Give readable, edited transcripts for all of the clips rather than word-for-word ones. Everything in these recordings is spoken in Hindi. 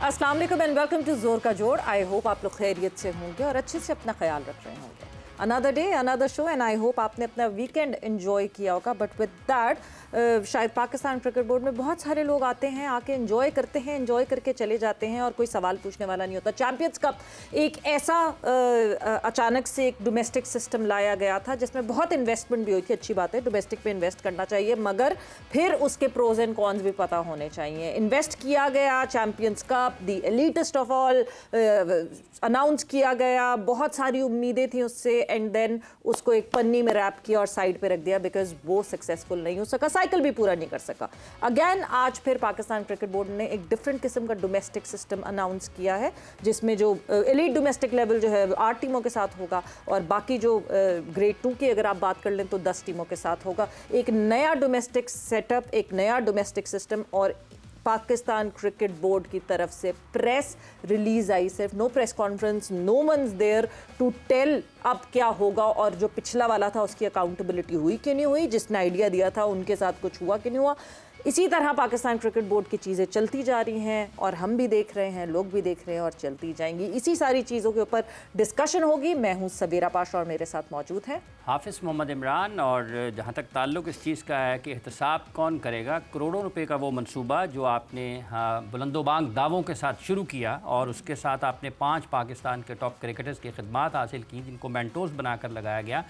अस्सलाम वालेकुम एंड वेलकम टू जोर का जोड़। आई होप आप लोग खैरियत से होंगे और अच्छे से अपना ख्याल रख रहे होंगे। Another day another show and I hope आपने अपना वीकेंड एंजॉय किया होगा। बट विद दैट शायद पाकिस्तान क्रिकेट बोर्ड में बहुत सारे लोग आते हैं, आके एंजॉय करते हैं, एंजॉय करके चले जाते हैं और कोई सवाल पूछने वाला नहीं होता। चैंपियंस कप एक ऐसा अचानक से एक डोमेस्टिक सिस्टम लाया गया था जिसमें बहुत इन्वेस्टमेंट भी हुई थी। अच्छी बात है, डोमेस्टिक पे इन्वेस्ट करना चाहिए, मगर फिर उसके प्रोज एंड कॉन्स भी पता होने चाहिए। इन्वेस्ट किया गया, champions cup the elitest of all announce किया गया, बहुत सारी उम्मीदें थी उससे, एंड देन उसको एक पन्नी में रैप किया और साइड पे रख दिया बिकॉज वो सक्सेसफुल नहीं हो सका, साइकिल भी पूरा नहीं कर सका। अगेन आज फिर पाकिस्तान क्रिकेट बोर्ड ने एक डिफरेंट किस्म का डोमेस्टिक सिस्टम अनाउंस किया है जिसमें जो एलीट डोमेस्टिक लेवल जो है 8 टीमों के साथ होगा और बाकी जो ग्रेड 2 की अगर आप बात कर लें तो 10 टीमों के साथ होगा। एक नया डोमेस्टिक सेटअप, एक नया डोमेस्टिक सिस्टम और पाकिस्तान क्रिकेट बोर्ड की तरफ से प्रेस रिलीज आई। सिर्फ no press conference, no one's there to tell अब क्या होगा और जो पिछला वाला था उसकी अकाउंटेबिलिटी हुई कि नहीं हुई, जिसने आइडिया दिया था उनके साथ कुछ हुआ कि नहीं हुआ। इसी तरह पाकिस्तान क्रिकेट बोर्ड की चीज़ें चलती जा रही हैं और हम भी देख रहे हैं, लोग भी देख रहे हैं और चलती जाएंगी। इसी सारी चीज़ों के ऊपर डिस्कशन होगी। मैं हूं सबीरा पाशा और मेरे साथ मौजूद हैं हाफिज़ मोहम्मद इमरान। और जहाँ तक ताल्लुक़ इस चीज़ का है कि एहतसाब कौन करेगा, करोड़ों रुपए का वो मंसूबा जो आपने बुलंदोबांग दावों के साथ शुरू किया और उसके साथ आपने 5 पाकिस्तान के टॉप क्रिकेटर्स की खिदमात हासिल की जिनको मेंटोर्स बनाकर लगाया गया,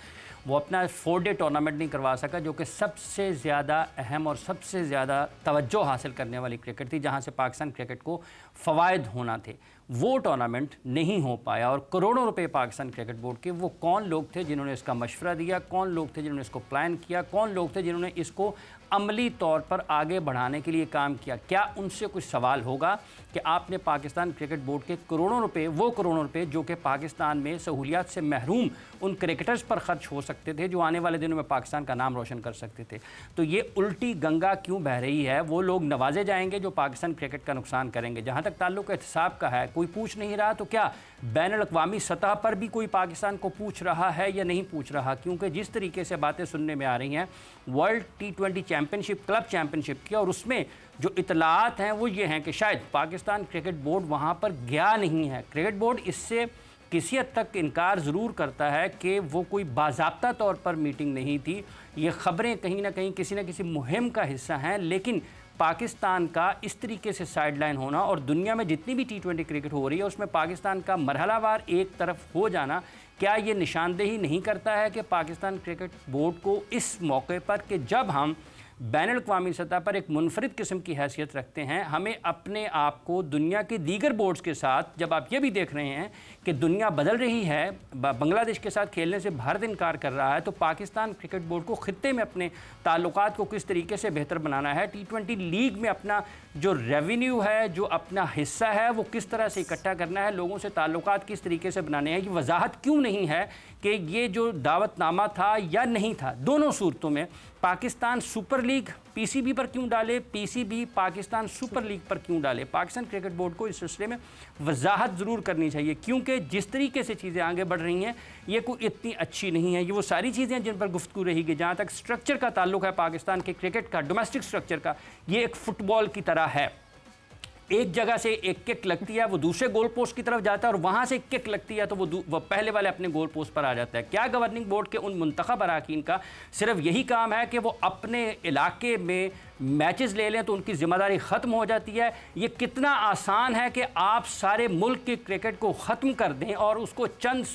वो अपना 4 डे टूर्नामेंट नहीं करवा सका जो कि सबसे ज़्यादा अहम और सबसे ज़्यादा तवज्जो हासिल करने वाली क्रिकेट थी, जहाँ से पाकिस्तान क्रिकेट को फ़वायद होना थे। वो टूर्नामेंट नहीं हो पाया और करोड़ों रुपए पाकिस्तान क्रिकेट बोर्ड के, वो कौन लोग थे जिन्होंने इसका मशवरा दिया, कौन लोग थे जिन्होंने इसको प्लान किया, कौन लोग थे जिन्होंने इसको अमली तौर पर आगे बढ़ाने के लिए काम किया। क्या उनसे कुछ सवाल होगा कि आपने पाकिस्तान क्रिकेट बोर्ड के करोड़ों रुपए, वो करोड़ों रुपए जो कि पाकिस्तान में सहूलियात से महरूम उन क्रिकेटर्स पर ख़र्च हो सकते थे जो आने वाले दिनों में पाकिस्तान का नाम रोशन कर सकते थे, तो ये उल्टी गंगा क्यों बह रही है? वो लोग नवाजे जाएंगे जो पाकिस्तान क्रिकेट का नुकसान करेंगे। जहाँ तक ताल्लुक़ एहतसाब का है, कोई पूछ नहीं रहा तो क्या बैनुल-अक़वामी सतह पर भी कोई पाकिस्तान को पूछ रहा है या नहीं पूछ रहा? क्योंकि जिस तरीके से बातें सुनने में आ रही हैं world T20 championship, club championship की, और उसमें जो इतलात हैं वो ये हैं कि शायद पाकिस्तान क्रिकेट बोर्ड वहाँ पर गया नहीं है। क्रिकेट बोर्ड इससे किसी हद तक इनकार ज़रूर करता है कि वो कोई बाज़ाब्ता तौर पर मीटिंग नहीं थी। ये ख़बरें कहीं ना कहीं किसी न किसी मुहिम का हिस्सा हैं, लेकिन पाकिस्तान का इस तरीके से साइडलाइन होना और दुनिया में जितनी भी T20 क्रिकेट हो रही है उसमें पाकिस्तान का मरहलावार एक तरफ हो जाना, क्या ये निशानदेही नहीं करता है कि पाकिस्तान क्रिकेट बोर्ड को इस मौके पर कि जब हम बैनुल-अक़वामी सतह पर एक मुनफरिद किस्म की हैसियत रखते हैं, हमें अपने आप को दुनिया के दीगर बोर्ड्स के साथ, जब आप ये भी देख रहे हैं कि दुनिया बदल रही है, बांग्लादेश के साथ खेलने से भारत इनकार कर रहा है, तो पाकिस्तान क्रिकेट बोर्ड को खित्ते में अपने ताल्लुकात को किस तरीके से बेहतर बनाना है, T20 लीग में अपना जो रेवेन्यू है, जो अपना हिस्सा है, वो किस तरह से इकट्ठा करना है, लोगों से ताल्लुकात किस तरीके से बनाने हैं, ये वजाहत क्यों नहीं है कि ये जो दावतनामा था या नहीं था। दोनों सूरतों में पाकिस्तान सुपर लीग PCB पर क्यों डाले, PCB पाकिस्तान सुपर लीग पर क्यों डाले? पाकिस्तान क्रिकेट बोर्ड को इस सिलसिले में वजाहत ज़रूर करनी चाहिए, क्योंकि जिस तरीके से चीज़ें आगे बढ़ रही हैं ये कोई इतनी अच्छी नहीं है। ये वो सारी चीज़ें हैं जिन पर गुफ्तगू रहेगी। जहाँ तक स्ट्रक्चर का ताल्लुक है पाकिस्तान के क्रिकेट का, डोमेस्टिक स्ट्रक्चर का, ये एक फ़ुटबॉल की तरह है। एक जगह से एक किक लगती है, वो दूसरे गोल पोस्ट की तरफ जाता है और वहाँ से किक लगती है तो वो पहले वाले अपने गोल पोस्ट पर आ जाता है। क्या गवर्निंग बोर्ड के उन मुंतखब अराकीन का सिर्फ यही काम है कि वो अपने इलाके में मैचेस ले लें तो उनकी ज़िम्मेदारी ख़त्म हो जाती है? ये कितना आसान है कि आप सारे मुल्क के क्रिकेट को ख़त्म कर दें और उसको चंद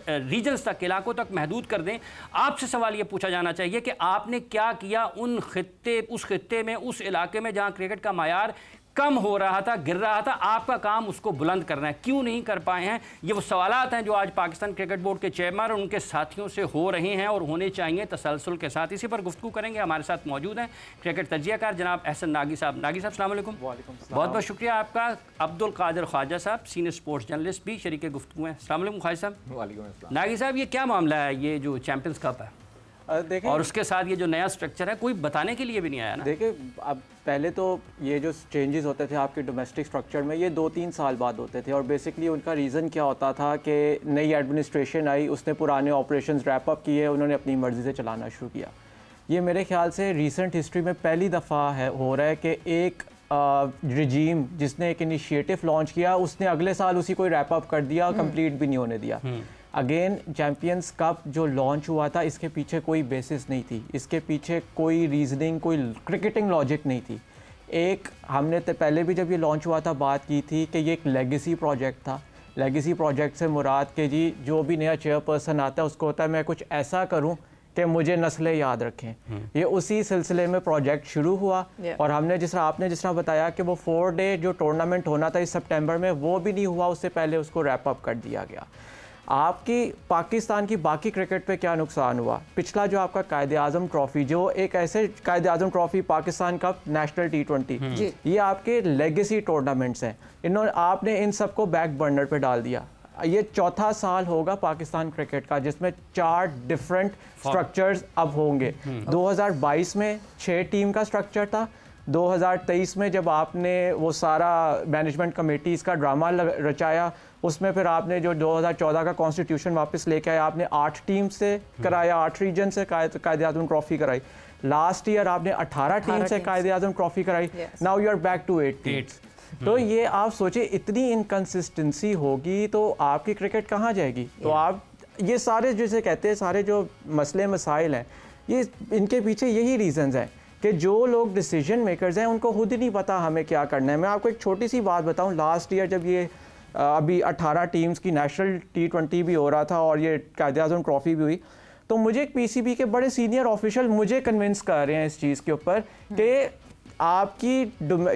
रीजन्स तक, इलाकों तक महदूद कर दें। आपसे सवाल ये पूछा जाना चाहिए कि आपने क्या किया उस खित्ते में, उस इलाके में जहाँ क्रिकेट का मायार कम हो रहा था, गिर रहा था, आपका काम उसको बुलंद करना है, क्यों नहीं कर पाए हैं? ये वो सवालात हैं जो आज पाकिस्तान क्रिकेट बोर्ड के चेयरमैन और उनके साथियों से हो रहे हैं और होने चाहिए तसलसल के साथ। इसी पर गुफ्तगू करेंगे। हमारे साथ मौजूद हैं क्रिकेट तजियाकार जनाब अहसन नागी साहब। नागी साहब अस्सलाम वालेकुम। बहुत बहुत शुक्रिया आपका। Abdul Qadir Khwaja Sahab senior sports journalist भी शरीक गुफ्तगू हैं। अस्सलाम वालेकुम ख्वाजा साहब। नागी साहब, ये क्या मामला है, ये जो चैंपियंस कप है और उसके साथ ये जो नया स्ट्रक्चर है, कोई बताने के लिए भी नहीं आया ना? देखिए, अब पहले तो ये जो चेंजेस होते थे आपके डोमेस्टिक स्ट्रक्चर में, ये 2-3 साल बाद होते थे और बेसिकली उनका रीज़न क्या होता था कि नई एडमिनिस्ट्रेशन आई, उसने पुराने ऑपरेशंस रैप अप किए, उन्होंने अपनी मर्ज़ी से चलाना शुरू किया। ये मेरे ख्याल से रीसेंट हिस्ट्री में पहली दफ़ा हो रहा है कि एक रिजीम जिसने एक इनिशिएटिव लॉन्च किया, उसने अगले साल उसी को रैप अप कर दिया, कंप्लीट भी नहीं होने दिया। अगेन चैम्पियंस कप जो लॉन्च हुआ था, इसके पीछे कोई बेसिस नहीं थी, इसके पीछे कोई रीजनिंग, कोई क्रिकेटिंग लॉजिक नहीं थी। एक हमने तो पहले भी जब ये लॉन्च हुआ था बात की थी कि ये एक लेगेसी प्रोजेक्ट था। लेगेसी प्रोजेक्ट से मुराद के जी जो भी नया चेयरपर्सन आता है उसको होता है मैं कुछ ऐसा करूं कि मुझे नस्लें याद रखें। ये उसी सिलसिले में प्रोजेक्ट शुरू हुआ और हमने आपने जिस तरह बताया कि वो 4 डे जो टूर्नामेंट होना था इस सितंबर में, वो भी नहीं हुआ, उससे पहले उसको रैप अप कर दिया गया। आपकी पाकिस्तान की बाकी क्रिकेट पे क्या नुकसान हुआ? पिछला जो आपका कायद-ए-आज़म ट्रॉफी, जो एक ऐसे Quaid-e-Azam trophy, Pakistan cup, national T20, ये आपके लेगेसी टूर्नामेंट्स हैं। आपने इन सबको बैक बर्नर पे डाल दिया। ये चौथा साल होगा पाकिस्तान क्रिकेट का जिसमें 4 डिफरेंट स्ट्रक्चर्स अब होंगे। 2022 में 6 टीम का स्ट्रक्चर था। 2023 में जब आपने वो सारा मैनेजमेंट कमेटीज़ का ड्रामा रचाया, उसमें फिर आपने जो 2014 का कॉन्स्टिट्यूशन वापस लेके आया, आपने 8 टीम से कराया, 8 रीजन से कायद-ए-आज़म ट्रॉफी कराई। लास्ट ईयर आपने 18 टीम से कायद-ए-आज़म ट्रॉफी कराई। Now you are back to 8 teams. तो ये आप सोचिए, इतनी इनकंसिस्टेंसी होगी तो आपकी क्रिकेट कहाँ जाएगी? तो आप ये सारे जैसे कहते हैं सारे जो मसले मसाइल हैं, ये इनके पीछे यही रीजंस हैं कि जो लोग डिसीजन मेकर्स हैं उनको खुद ही नहीं पता हमें क्या करना है। मैं आपको एक छोटी सी बात बताऊं, लास्ट ईयर जब ये अभी 18 टीम्स की नेशनल T20 भी हो रहा था और ये कायद-ए-आज़म ट्रॉफी भी हुई, तो मुझे एक PCB के बड़े सीनियर ऑफिशियल मुझे कन्विंस कर रहे हैं इस चीज़ के ऊपर कि आपकी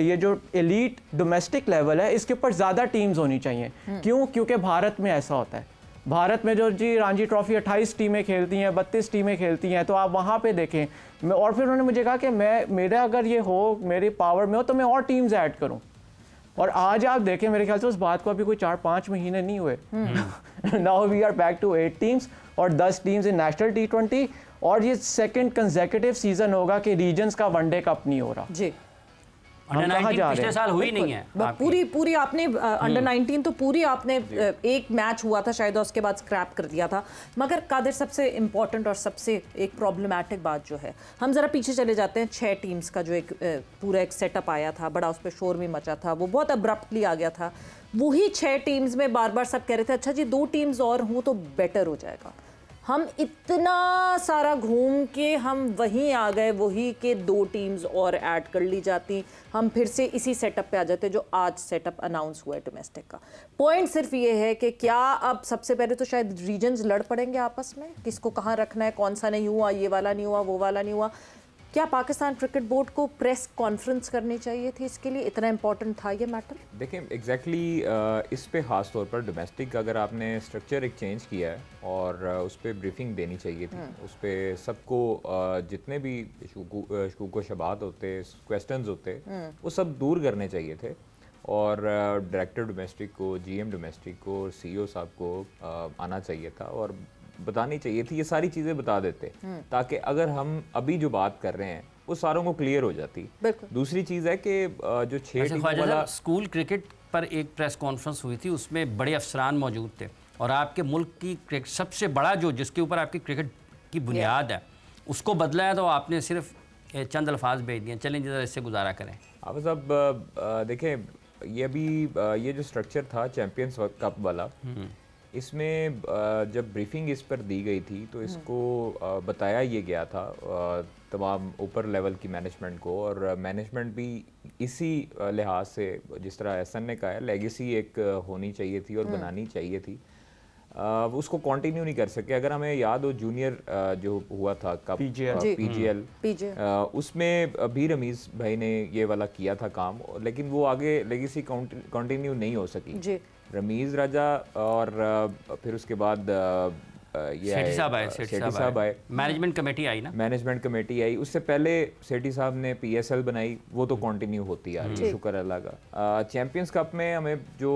ये जो एलीट डोमेस्टिक लेवल है इसके ऊपर ज़्यादा टीम्स होनी चाहिए। क्यों? क्योंकि भारत में ऐसा होता है। भारत में जो जी रणजी ट्रॉफी 28 टीमें खेलती हैं, 32 टीमें खेलती हैं, तो आप वहाँ पे देखें। और फिर उन्होंने मुझे कहा कि मेरा अगर ये हो, मेरी पावर में हो तो मैं और टीम्स ऐड करूँ। और आज आप देखें, मेरे ख्याल से उस बात को अभी कोई 4-5 महीने नहीं हुए। Now we are back to 8 teams और 10 टीम्स इन नेशनल T20, और ये सेकंड कंसेक्यूटिव सीजन होगा कि रीजन्स का वनडे कप नहीं हो रहा जी। अंडर 19 पिछले साल हुई नहीं है। पूरी आपने अंडर 19 तो पूरी आपने एक मैच हुआ था शायद, उसके बाद स्क्रैप कर दिया था। मगर कादिर, सबसे इम्पॉर्टेंट और सबसे एक प्रॉब्लमैटिक बात जो है, हम ज़रा पीछे चले जाते हैं। 6 टीम्स का जो एक पूरा एक सेटअप आया था, बड़ा उस पर शोर भी मचा था, वो बहुत अब्रप्टली आ गया था। वही 6 टीम्स में बार बार सब कह रहे थे अच्छा जी 2 टीम्स और हों तो बेटर हो जाएगा। हम इतना सारा घूम के हम वहीं आ गए, वही के 2 टीम्स और ऐड कर ली जाती, हम फिर से इसी सेटअप पे आ जाते जो आज सेटअप अनाउंस हुआ है डोमेस्टिक का। पॉइंट सिर्फ ये है कि क्या अब सबसे पहले तो शायद रीजन्स लड़ पड़ेंगे आपस में, किसको कहाँ रखना है, कौन सा नहीं हुआ, ये वाला नहीं हुआ, वो वाला नहीं हुआ। क्या पाकिस्तान क्रिकेट बोर्ड को प्रेस कॉन्फ्रेंस करनी चाहिए थी इसके लिए? इतना इम्पोर्टेंट था ये मैटर? देखिए एग्जैक्टली इस पे ख़ास तौर पर डोमेस्टिक अगर आपने स्ट्रक्चर एक चेंज किया है और उस पर ब्रीफिंग देनी चाहिए थी। उस पर सबको जितने भी शूको शबात होते, क्वेश्चंस होते, वो सब दूर करने चाहिए थे। और डायरेक्टर डोमेस्टिक को, GM डोमेस्टिक को और CEO साहब को आना चाहिए था और बतानी चाहिए थी, ये सारी चीज़ें बता देते ताकि अगर हम अभी जो बात कर रहे हैं वो सारों को क्लियर हो जाती। दूसरी चीज़ है कि जो 6 टीम वाला स्कूल क्रिकेट पर एक प्रेस कॉन्फ्रेंस हुई थी, उसमें बड़े अफसरान मौजूद थे और आपके मुल्क की सबसे बड़ा जो जिसके ऊपर आपकी क्रिकेट की बुनियाद है उसको बदला है, तो आपने सिर्फ चंद अल्फाज भेज दिए। चलें जरा इससे गुजारा करें। आप साहब देखें, ये अभी ये जो स्ट्रक्चर था चैम्पियंस कप वाला, इसमें जब ब्रीफिंग इस पर दी गई थी तो इसको बताया ये गया था तमाम ऊपर लेवल की मैनेजमेंट को, और मैनेजमेंट भी इसी लिहाज से, जिस तरह एहसन ने कहा है, लेगेसी एक होनी चाहिए थी और बनानी चाहिए थी। उसको कंटिन्यू नहीं कर सके। अगर हमें याद हो जूनियर जो हुआ था कप PGL, उसमें भी रमीज़ भाई ने ये वाला किया था काम, लेकिन वो आगे लेगेसी कंटिन्यू नहीं हो सकी। रमीज़ राजा और फिर उसके बाद सेठी साहब आए, मैनेजमेंट कमेटी आई ना, मैनेजमेंट कमेटी आई। उससे पहले सेठी साहब ने PSL बनाई, वो तो कंटिन्यू होती आ रही है, शुक्र अल्लाह का। चैम्पियंस कप में हमें जो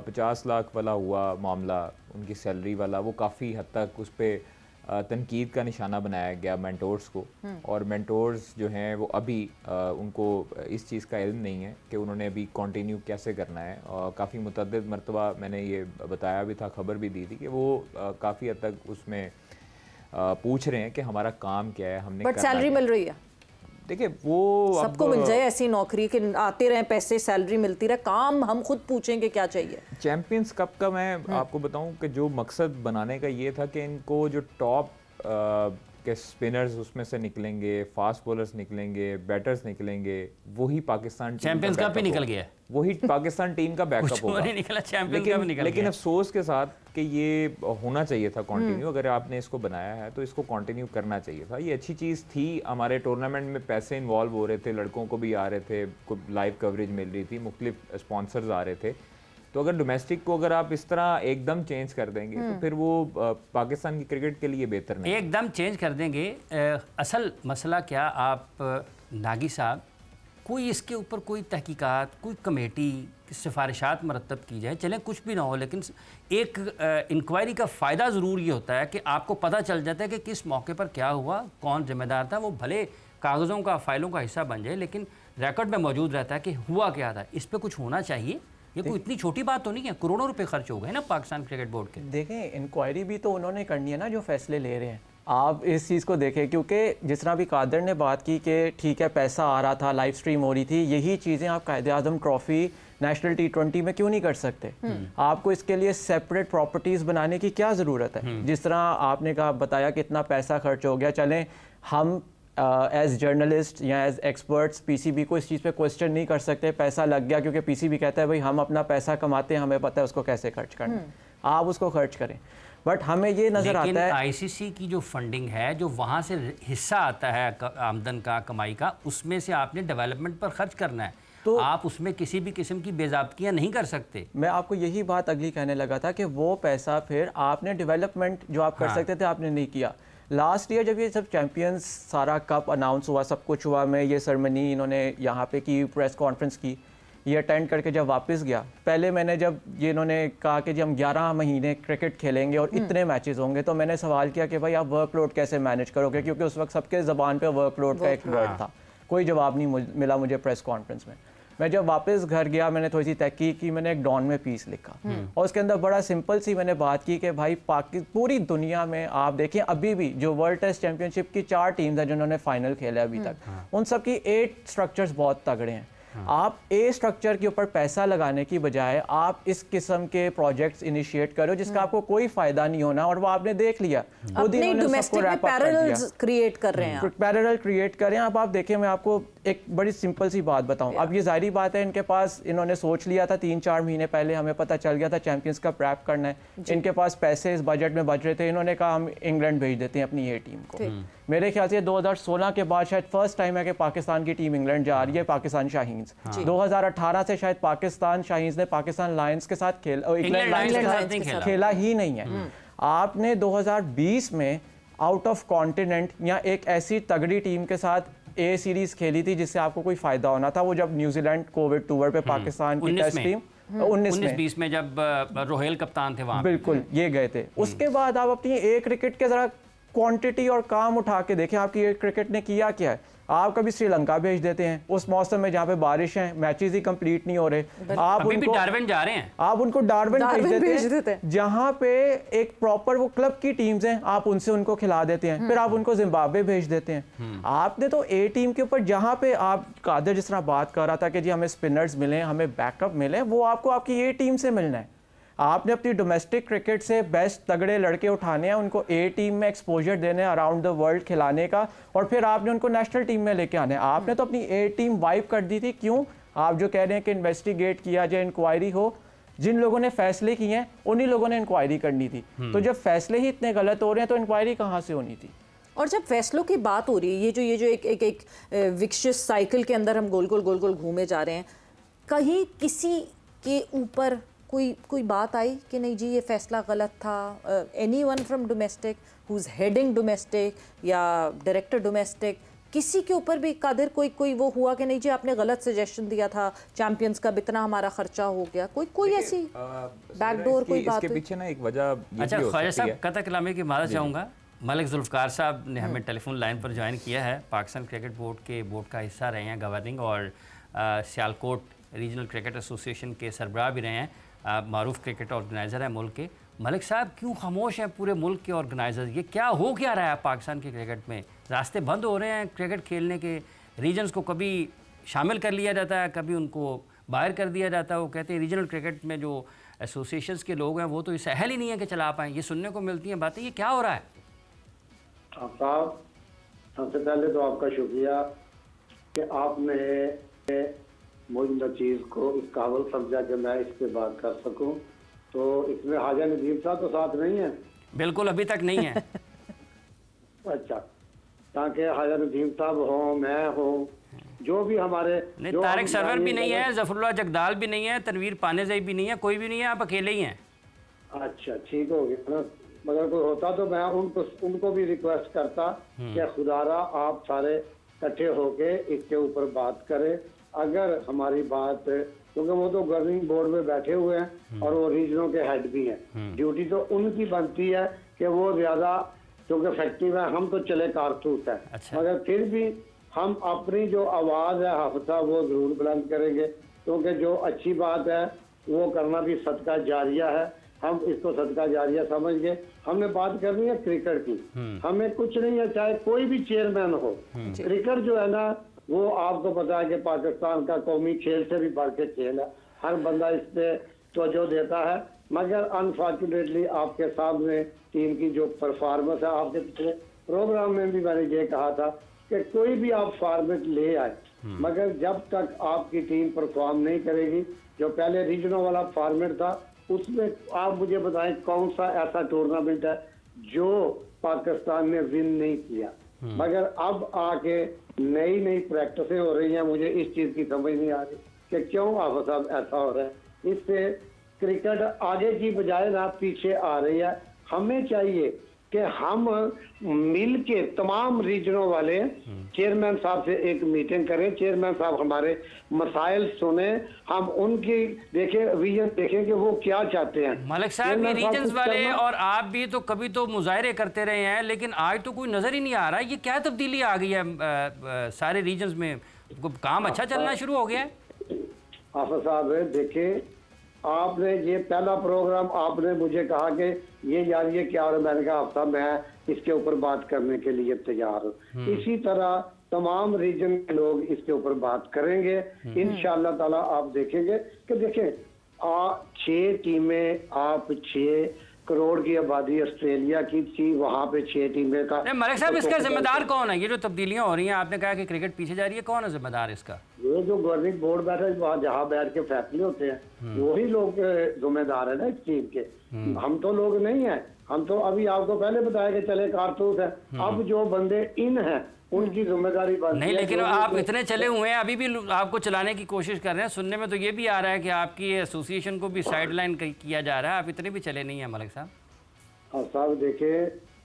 50 लाख वाला हुआ मामला, उनकी सैलरी वाला, वो काफ़ी हद तक उस पर तनकीद का निशाना बनाया गया मेंटोर्स को, और मेंटोर्स जो हैं वो अभी उनको इस चीज़ का इल्म नहीं है कि उन्होंने अभी कंटिन्यू कैसे करना है। और काफ़ी मुतअद्दिद मरतबा मैंने ये बताया भी था, खबर भी दी थी कि वो काफ़ी हद तक उसमें पूछ रहे हैं कि हमारा काम क्या है, हमने बट सैलरी मिल रही है। देखिए वो सबको मिल जाए ऐसी नौकरी कि आते रहे पैसे, सैलरी मिलती रहे, काम हम खुद पूछेंगे क्या चाहिए। चैंपियंस कप का मैं आपको बताऊं कि जो मकसद बनाने का ये था कि इनको जो टॉप के स्पिनर्स उसमें से निकलेंगे, फास्ट बॉलर्स निकलेंगे, बैटर्स निकलेंगे, वही पाकिस्तान चैंपियंस कप ही निकल गया, वही पाकिस्तान टीम का बैकअप होगा। निकला चैंपियंस कप निकल गया। लेकिन अफसोस के साथ कि ये होना चाहिए था कंटिन्यू, अगर आपने इसको बनाया है तो इसको कंटिन्यू करना चाहिए था। ये अच्छी चीज़ थी, हमारे टूर्नामेंट में पैसे इन्वॉल्व हो रहे थे, लड़कों को भी आ रहे थे, लाइव कवरेज मिल रही थी, मुख्तलिफ स्पॉन्सर्स आ रहे थे। तो अगर डोमेस्टिक को अगर आप इस तरह एकदम चेंज कर देंगे तो फिर वो पाकिस्तान की क्रिकेट के लिए बेहतर नहीं। एकदम चेंज कर देंगे। असल मसला क्या, आप नागी साहब, कोई इसके ऊपर कोई तहकीकात, कोई कमेटी की सिफारिशात मरतब की जाए, चलें कुछ भी ना हो, लेकिन एक इंक्वायरी का फ़ायदा ज़रूर ये होता है कि आपको पता चल जाता है कि किस मौके पर क्या हुआ, कौन जिम्मेदार था। वो भले कागज़ों का, फाइलों का हिस्सा बन जाए, लेकिन रिकॉर्ड में मौजूद रहता है कि हुआ क्या था। इस पर कुछ होना चाहिए। ये कोई इतनी छोटी बात तो नहीं है, करोड़ों रुपए खर्च हो गए ना पाकिस्तान क्रिकेट बोर्ड के। देखें, इंक्वायरी भी तो उन्होंने करनी है ना जो फैसले ले रहे हैं। आप इस चीज़ को देखें, क्योंकि जिस तरह भी कादर ने बात की कि ठीक है पैसा आ रहा था, लाइव स्ट्रीम हो रही थी, यही चीज़ें आप कायदे आज़म ट्रॉफी, नेशनल T20 में क्यों नहीं कर सकते? आपको इसके लिए सेपरेट प्रॉपर्टीज़ बनाने की क्या ज़रूरत है? जिस तरह आपने कहा, बताया कि इतना पैसा खर्च हो गया, चलें हम एज जर्नलिस्ट या एज एक्सपर्ट्स पीसीबी को इस चीज़ पे क्वेश्चन नहीं कर सकते। पैसा लग गया क्योंकि पीसीबी कहता है भाई हम अपना पैसा कमाते हैं, हमें पता है उसको कैसे खर्च करना, आप उसको खर्च करें। बट हमें ये नज़र आता है आईसीसी की जो फंडिंग है, जो वहाँ से हिस्सा आता है आमदन का, कमाई का, उसमें से आपने डेवलपमेंट पर खर्च करना है, तो आप उसमें किसी भी किस्म की बेज़ाब्तियाँ नहीं कर सकते। मैं आपको यही बात अगली कहने लगा था कि वो पैसा फिर आपने डेवलपमेंट जो आप कर सकते थे आपने नहीं किया। लास्ट ईयर जब ये सब चैंपियंस सारा कप अनाउंस हुआ, सब कुछ हुआ, मैं ये सेरेमनी इन्होंने यहाँ पे की, प्रेस कॉन्फ्रेंस की, ये अटेंड करके जब वापस गया, पहले मैंने जब ये इन्होंने कहा कि जब हम 11 महीने क्रिकेट खेलेंगे और इतने मैचेस होंगे, तो मैंने सवाल किया कि भाई आप वर्कलोड कैसे मैनेज करोगे, क्योंकि उस वक्त सबके ज़बान पे वर्कलोड का एक वर्ड था। कोई जवाब नहीं मिला मुझे प्रेस कॉन्फ्रेंस में। मैं जब वापस घर गया, मैंने थोड़ी सी तहकीक की, मैंने एक डॉन में पीस लिखा और उसके अंदर बड़ा सिंपल सी मैंने बात की कि भाई पूरी दुनिया में आप देखें, अभी भी जो वर्ल्ड टेस्ट चैंपियनशिप की 4 टीम्स हैं जिन्होंने फाइनल खेला अभी तक, उन सब की 8 स्ट्रक्चर्स बहुत तगड़े हैं। आप ए स्ट्रक्चर के ऊपर पैसा लगाने की बजाय आप इस किस्म के प्रोजेक्ट्स इनिशिएट करो जिसका आपको कोई फायदा नहीं होना, और वो आपने देख लिया। अपने डोमेस्टिक में पैरेलल्स क्रिएट कर रहे हैं, पैरेलल क्रिएट करें। अब आप देखें, मैं आपको एक बड़ी सिंपल सी बात बताऊं। अब ये जाहिर बात है, इनके पास, इन्होंने सोच लिया था 3-4 महीने पहले, हमें पता चल गया था चैंपियंस का रैप करना है, इनके पास पैसे इस बजट में बच रहे थे, इन्होंने कहा हम इंग्लैंड भेज देते हैं अपनी ये टीम को। मेरे ख्याल से 2016 के बाद शायद फर्स्ट टाइम है कि पाकिस्तान की टीम इंग्लैंड जा रही है, पाकिस्तान शाहीन्स। 2018 से शायद पाकिस्तान शाहीन्स ने पाकिस्तान लायंस के साथ खेला ही नहीं है। आपने 2020 में आउट ऑफ कॉन्टिनेंट या एक ऐसी तगड़ी टीम के साथ ए सीरीज खेली थी जिससे आपको कोई फायदा होना था, वो जब न्यूजीलैंड कोविड टूर पे पाकिस्तान की टेस्ट टीम 19-20 में जब रोहेल कप्तान थे वहां, बिल्कुल ये गए थे। उसके बाद आप अपनी एक क्रिकेट के जरा क्वांटिटी और काम उठा के देखें, आपकी एक क्रिकेट ने किया क्या है। आप कभी श्रीलंका भेज देते हैं उस मौसम में जहाँ पे बारिश है, मैचेस ही कंप्लीट नहीं हो रहे, आप अभी उनको भी डार्विन जा रहे हैं, आप उनको डार्विन भेज देते हैं जहाँ पे एक प्रॉपर वो क्लब की टीम्स हैं, आप उनसे उनको खिला देते हैं, फिर आप उनको जिम्बाब्वे भेज देते हैं। आपने तो ए टीम के ऊपर, जहाँ पे आप कादर जिस तरह बात कर रहा था कि जी हमें स्पिनर्स मिले, हमें बैकअप मिले, वो आपको आपकी ए टीम से मिलना है। आपने अपनी डोमेस्टिक क्रिकेट से बेस्ट तगड़े लड़के उठाने हैं, उनको ए टीम में एक्सपोजर देने, अराउंड द वर्ल्ड खिलाने का, और फिर आपने उनको नेशनल टीम में लेके आना है। आपने तो अपनी ए टीम वाइप कर दी थी। क्यों? आप जो कह रहे हैं कि इन्वेस्टिगेट किया जाए, इंक्वायरी हो, जिन लोगों ने फैसले किए हैं उन्हीं लोगों ने इंक्वायरी करनी थी। तो जब फैसले ही इतने गलत हो रहे हैं तो इंक्वायरी कहाँ से होनी थी? और जब फैसलों की बात हो रही है, ये जो एक विक्शियस साइकिल के अंदर हम गोल गोल घूमे जा रहे हैं, कहीं किसी के ऊपर कोई बात आई कि नहीं जी ये फैसला गलत था? Anyone from domestic who is heading domestic या डायरेक्टर डोमेस्टिक, किसी के ऊपर भी कादिर कोई वो हुआ कि नहीं जी आपने गलत सजेशन दिया था, चैंपियंस का इतना हमारा खर्चा हो गया, कोई ऐसी बैकडोर कोई बात? इसके पीछे ना एक वजह। अच्छा ख्वाजा साहब, कतई कलामी की माज़रत चाहूँगा, मलिक जुल्फ़कार साहब ने हमें टेलीफोन लाइन पर ज्वाइन किया है, पाकिस्तान क्रिकेट बोर्ड का हिस्सा रहे हैं, गवर्निंग, और सियालकोट रीजनल क्रिकेट एसोसिएशन के सरबराह भी रहे हैं, मारूफ क्रिकेट ऑर्गेनाइज़र है मुल्क के। मलिक साहब, क्यों खामोश हैं पूरे मुल्क के ऑर्गेनाइज़र? ये क्या हो क्या रहा है पाकिस्तान के क्रिकेट में? रास्ते बंद हो रहे हैं क्रिकेट खेलने के, रीजन्स को कभी शामिल कर लिया जाता है, कभी उनको बाहर कर दिया जाता है। वो कहते हैं रीजनल क्रिकेट में जो एसोसिएशंस के लोग हैं वो तो इस अहल ही नहीं है कि चला पाएँ। ये सुनने को मिलती हैं बातें, ये क्या हो रहा है? साहब, सबसे पहले तो आपका शुक्रिया कि आपने मुझ चीज़ को इस काबिल समझा कि मैं इस पर बात कर सकूं। तो इसमें हाजा नदीम साहब तो साथ नहीं है? बिल्कुल, अभी तक नहीं है। अच्छा, ताकि हाजा नदीम साहब हो, मैं हूँ, जो भी हमारे नहीं, तारिक सरवर भी नहीं है, जफरुल्लाह जगदाल भी नहीं है, तनवीर पानेज़ई भी नहीं है, कोई भी नहीं है, आप अकेले ही हैं। अच्छा, ठीक हो गया ना। मगर कोई होता तो मैं उनको भी रिक्वेस्ट करता कि खुदारा आप सारे इकट्ठे होके इसके ऊपर बात करें। अगर हमारी बात, क्योंकि वो तो गवर्निंग बोर्ड में बैठे हुए हैं और वो रीजनों के हेड भी हैं, ड्यूटी तो उनकी बनती है कि वो ज्यादा, क्योंकि इफेक्टिव है, हम तो चले कारतूस है। अच्छा। मगर फिर भी हम अपनी जो आवाज़ है हाफिज़ा वो ज़रूर बुलंद करेंगे, क्योंकि जो अच्छी बात है वो करना भी सदका जारिया है। हम इसको सदका जारिया समझ गए। हमने बात करनी है क्रिकेट की, हमें कुछ नहीं है, चाहे कोई भी चेयरमैन हो। क्रिकेट जो है ना, वो आपको पता है कि पाकिस्तान का कौमी खेल से भी बढ़ के खेल है, हर बंदा इस पे तवज्जो देता है। मगर अनफॉर्चुनेटली आपके सामने टीम की जो परफॉर्मेंस है, आपके पिछले प्रोग्राम में भी मैंने ये कहा था कि कोई भी आप फॉर्मेट ले आए, मगर जब तक आपकी टीम परफॉर्म नहीं करेगी, जो पहले रीजनल वाला फॉर्मेट था उसमें आप मुझे बताएं कौन सा ऐसा टूर्नामेंट है जो पाकिस्तान ने विन नहीं किया। मगर अब आके नई नई प्रैक्टिसें हो रही हैं, मुझे इस चीज की समझ नहीं आ रही कि क्यों आप साहब ऐसा हो रहा है। इससे क्रिकेट आगे की बजाय ना पीछे आ रही है। हमें चाहिए कि हम मिल के तमाम रीजनों वाले चेयरमैन साहब से एक मीटिंग करें, चेयरमैन साहब हमारे मसाइल सुने, हम उनकी देखें, विजन देखें कि वो क्या चाहते हैं। मलिक साहब, ये रीजन्स वाले और आप भी तो कभी तो मुजाहरे करते रहे हैं, लेकिन आज तो कोई नजर ही नहीं आ रहा है। ये क्या तब्दीली आ गई है सारे रीजन्स में? काम अच्छा चलना शुरू हो गया है? आफा साहब देखें, आपने ये पहला प्रोग्राम आपने मुझे कहा कि ये यार ये क्या हो रहा है, मैंने कहा साहब मैं इसके ऊपर बात करने के लिए तैयार हूँ। इसी तरह तमाम रीजन के लोग इसके ऊपर बात करेंगे इंशाअल्लाह ताला। आप देखेंगे कि देखें 6 टीमें, आप 6 करोड़ की आबादी ऑस्ट्रेलिया की थी, वहाँ पे 6 टीमें का। मलिक साहब, इसका जिम्मेदार कौन है? ये जो तब्दीलियां हो रही हैं, आपने कहा कि क्रिकेट पीछे जा रही है, कौन है जिम्मेदार इसका? ये जो गवर्निंग बोर्ड बैठा है, जहाँ बैठ के फैसले होते हैं, वही लोग जिम्मेदार है ना इस चीज के। हम तो लोग नहीं है, हम तो अभी आपको पहले बताया कि चले कारतूस है। अब जो बंदे इन है उनकी जिम्मेदारी बनती है। नहीं, लेकिन आप इतने चले हुए हैं, अभी भी आपको चलाने की कोशिश कर रहे हैं। सुनने में तो ये भी आ रहा है कि आपकी एसोसिएशन को भी साइडलाइन किया जा रहा है। आप इतने भी चले नहीं हैं मलिक साहब। और साहब देखिए,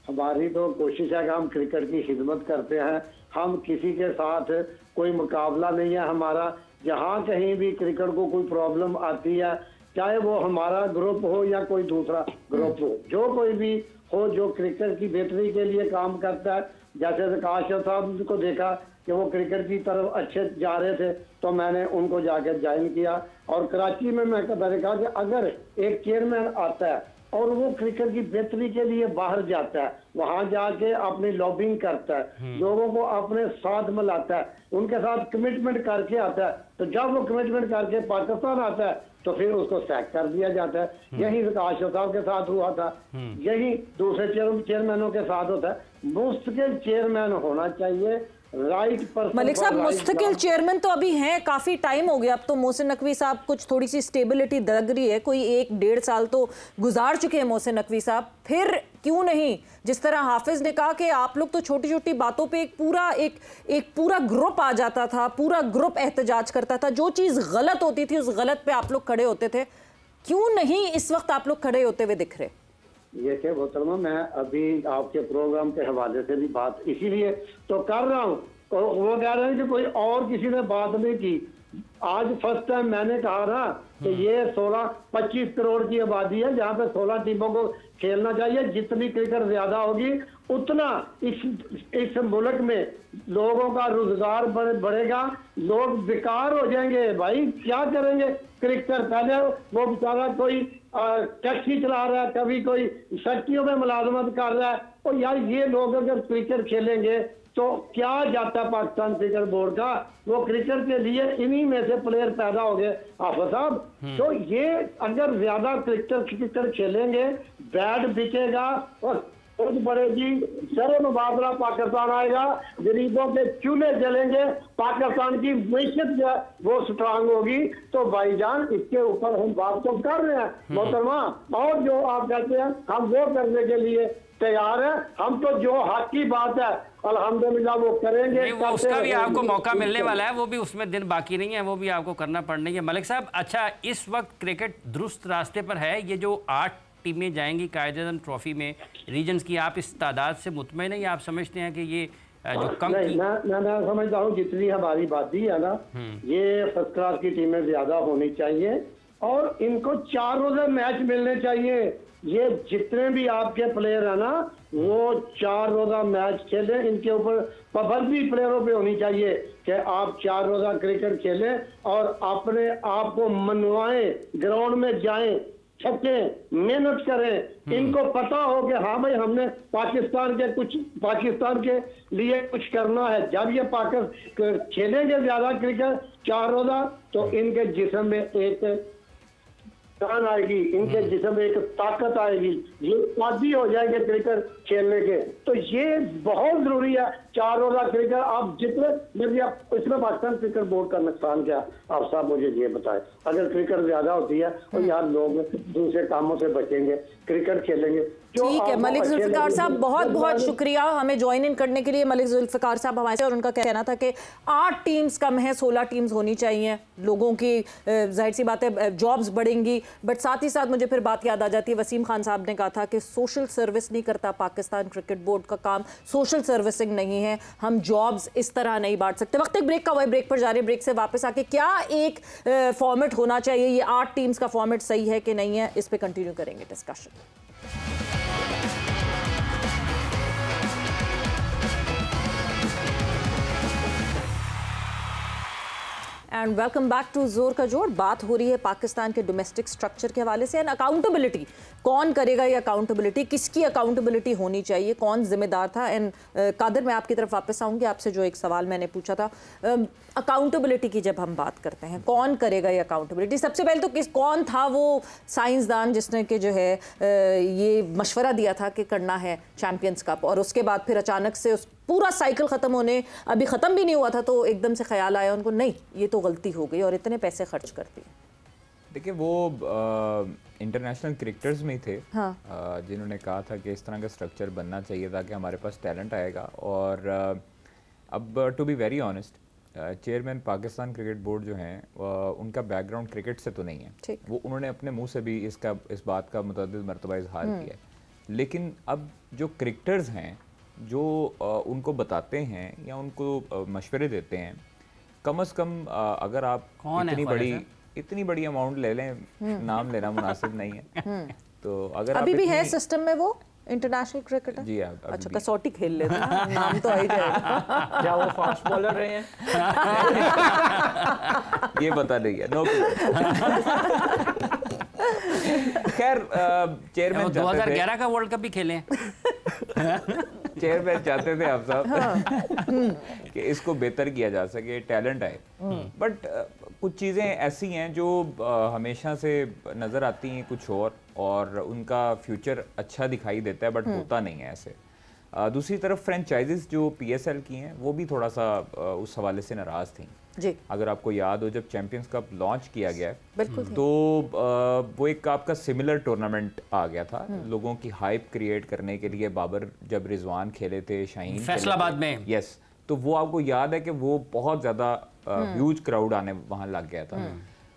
हमारी तो कोशिश है कि हम क्रिकेट की खिदमत करते हैं। हम किसी के साथ कोई मुकाबला नहीं है हमारा। जहाँ कहीं भी क्रिकेट को कोई प्रॉब्लम आती है, चाहे वो हमारा ग्रुप हो या कोई दूसरा ग्रुप हो, जो कोई भी हो जो क्रिकेट की बेहतरी के लिए काम करता है। जैसे आकाश साहब को देखा कि वो क्रिकेट की तरफ अच्छे जा रहे थे, तो मैंने उनको जाकर ज्वाइन किया। और कराची में मैंने कहा कि अगर एक चेयरमैन आता है और वो क्रिकेट की बेहतरी के लिए बाहर जाता है, वहां जाके अपनी लॉबिंग करता है, लोगों को अपने साथ मिलाता है, उनके साथ कमिटमेंट करके आता है, तो जब वो कमिटमेंट करके पाकिस्तान आता है तो फिर उसको सैक कर दिया जाता है। यही आशा साहब के साथ हुआ था, यही दूसरे चेयरमैनों के साथ होता है। मुस्तकिल चेयरमैन होना चाहिए, राइट पर्सन। मलिक साहब, मुस्तकिल चेयरमैन तो अभी हैं, काफी टाइम हो गया। अब तो मोहसिन नकवी साहब कुछ थोड़ी सी स्टेबिलिटी लग रही है, कोई 1-1.5 साल तो गुजार चुके हैं मोहसिन नकवी साहब। फिर क्यों नहीं, जिस तरह हाफिज ने कहा कि आप लोग तो छोटी छोटी बातों पे एक पूरा ग्रुप आ जाता था, पूरा ग्रुप एहतजाज करता था, जो चीज गलत होती थी उस गलत पे आप लोग खड़े होते थे। क्यों नहीं इस वक्त आप लोग खड़े होते हुए दिख रहे? ये क्या मोहतरमा, मैं अभी आपके प्रोग्राम के हवाले से भी बात इसीलिए तो कर रहा हूँ। वो कह रहे हैं कि कोई और किसी ने बात नहीं की। आज फर्स्ट टाइम मैंने कहा ना कि ये 16-25 करोड़ की आबादी है, जहाँ पे 16 टीमों को खेलना चाहिए। जितनी क्रिकेट ज्यादा होगी उतना इस मुल्क में लोगों का रोजगार बढ़ेगा, लोग बेकार हो जाएंगे। भाई क्या करेंगे क्रिकेटर? पहले वो बेचारा कोई टैक्सी चला रहा है, कभी कोई फैक्ट्रियों में मुलाजमत कर रहा है। और यार ये लोग अगर क्रिकेट खेलेंगे तो क्या जाता है पाकिस्तान क्रिकेट बोर्ड का? वो क्रिकेट के लिए इन्हीं में से प्लेयर पैदा हो गए हाफिज साहब। तो ये अगर ज्यादा क्रिकेट खेलेंगे, बैट बिकेगा और बढ़ेगी, सर मुबादला पाकिस्तान आएगा, गरीबों के चूल्हे जलेंगे, पाकिस्तान की मैशत जो है वो स्ट्रांग होगी। तो भाईजान इसके ऊपर हम बात तो कर रहे हैं मोहतरमा, और जो आप कहते हैं हम वो करने के लिए तैयार है। हम तो जो हक की बात है अल्हम्दुलिल्लाह वो करेंगे। वो उसका भी आपको मौका मिलने वाला है, वो भी उसमें दिन बाकी नहीं है, वो भी आपको करना पड़ना है। मलिक साहब, अच्छा इस वक्त क्रिकेट दुरुस्त रास्ते पर है? ये जो 8 टीमें जाएंगी कायदेमंद ट्रॉफी में रीजन्स की, आप इस तादाद से मुतमईन हैं या आप समझते हैं कि ये जो कम नहीं, मैं समझता हूँ जितनी हमारी बाती है ना, ये फर्स्ट क्लास की टीमें ज्यादा होनी चाहिए और इनको 4 रोजा मैच मिलने चाहिए। ये जितने भी आपके प्लेयर है ना वो 4 रोजा मैच खेलें, इनके ऊपर पाबंदी प्लेयरों पे होनी चाहिए कि आप 4 रोजा क्रिकेट खेलें और अपने आप को मनवाएं, ग्राउंड में जाएं, छक्के मेहनत करें। इनको पता हो कि हाँ भाई हमने पाकिस्तान के लिए कुछ करना है। जब ये पाकिस्तान खेलेंगे ज्यादा क्रिकेट 4 रोजा तो इनके जिस्म में एक जान आएगी, इनके जिस्म में एक ताकत आएगी, ये आदी हो जाएंगे क्रिकेट खेलने के। तो ये बहुत जरूरी है 4 रोजा क्रिकेट। आप जितने इसमें पाकिस्तान क्रिकेट बोर्ड का नुकसान क्या, आप साहब मुझे ये बताएं। अगर क्रिकेट ज्यादा होती है और यार लोग दूसरे कामों से बचेंगे, क्रिकेट खेलेंगे। ठीक है मलिक जुल्फिकार साहब, बहुत बहुत शुक्रिया हमें ज्वाइन इन करने के लिए। मलिक जुल्फिकार साहब हमारे से, और उनका कहना था कि 8 टीम्स कम है, 16 टीम्स होनी चाहिए। लोगों की जाहिर सी बात है जॉब्स बढ़ेंगी, बट साथ ही साथ मुझे फिर बात याद आ जाती है, वसीम खान साहब ने कहा था कि सोशल सर्विस नहीं करता पाकिस्तान क्रिकेट बोर्ड का काम, सोशल सर्विसिंग नहीं है, हम जॉब्स इस तरह नहीं बांट सकते। वक्त एक ब्रेक का, वही ब्रेक पर जा रहे, ब्रेक से वापस आके क्या एक फॉर्मेट होना चाहिए, ये 8 टीम्स का फॉर्मेट सही है कि नहीं है, इस पर कंटिन्यू करेंगे discussion. And welcome back to जोर का जोर। बात हो रही है पाकिस्तान के डोमेस्टिक स्ट्रक्चर के हवाले से एंड अकाउंटेबिलिटी, कौन करेगा ये अकाउंटेबिलिटी, किसकी अकाउंटेबिलिटी होनी चाहिए, कौन जिम्मेदार था। एंड कादर मैं आपकी तरफ वापस आऊँगी, आपसे जो एक सवाल मैंने पूछा था अकाउंटेबिलिटी की, जब हम बात करते हैं कौन करेगा ये अकाउंटेबिलिटी, सबसे पहले तो कौन था वो साइंसदान जिसने कि जो है ये मशवरा दिया था कि करना है चैम्पियंस कप, और उसके बाद फिर अचानक से उस पूरा साइकिल ख़त्म होने, अभी ख़त्म भी नहीं हुआ था तो एकदम से ख्याल आया उनको नहीं ये तो गलती हो गई और इतने पैसे खर्च कर दिए। देखिए वो इंटरनेशनल क्रिकेटर्स में ही थे, हाँ। जिन्होंने कहा था कि इस तरह का स्ट्रक्चर बनना चाहिए ताकि हमारे पास टैलेंट आएगा। और अब to be very honest, chairman Pakistan cricket board जो हैं उनका बैकग्राउंड क्रिकेट से तो नहीं है, वो उन्होंने अपने मुंह से भी इस बात का मुतअद्दिद मरतबा इजहार किया है। लेकिन अब जो क्रिकेटर्स हैं जो उनको बताते हैं या उनको मशवरे देते हैं, कम से कम अगर आप इतनी बड़ी अमाउंट ले लें, नाम लेना मुनासिब नहीं है, तो अगर अभी भी है सिस्टम में वो इंटरनेशनल क्रिकेटर जी आप अच्छा कसौटी खेल लेते हैं नाम तो आ ही जाएगा। क्या वो फास्ट बॉलर रहे हैं? ये पता नहीं है, नो। खैर चेयरमैन 2011 का वर्ल्ड कप भी खेले हैं। चेयरमैन चाहते थे आप साहब कि इसको बेहतर किया जा सके, टैलेंट आए, बट कुछ चीज़ें ऐसी हैं जो हमेशा से नज़र आती हैं कुछ और उनका फ्यूचर अच्छा दिखाई देता है बट होता नहीं है ऐसे। दूसरी तरफ फ्रेंचाइजीज जो PSL की हैं वो भी थोड़ा सा उस हवाले से नाराज़ थी जी। अगर आपको याद हो जब चैंपियंस कप लॉन्च किया गया तो वो एक आपका सिमिलर टूर्नामेंट आ गया था लोगों की हाइप क्रिएट करने के लिए। बाबर जब रिजवान खेले थे, शाहीन फैसलाबाद में, यस, तो वो आपको याद है कि वो बहुत ज़्यादा ह्यूज क्राउड आने वहाँ लग गया था।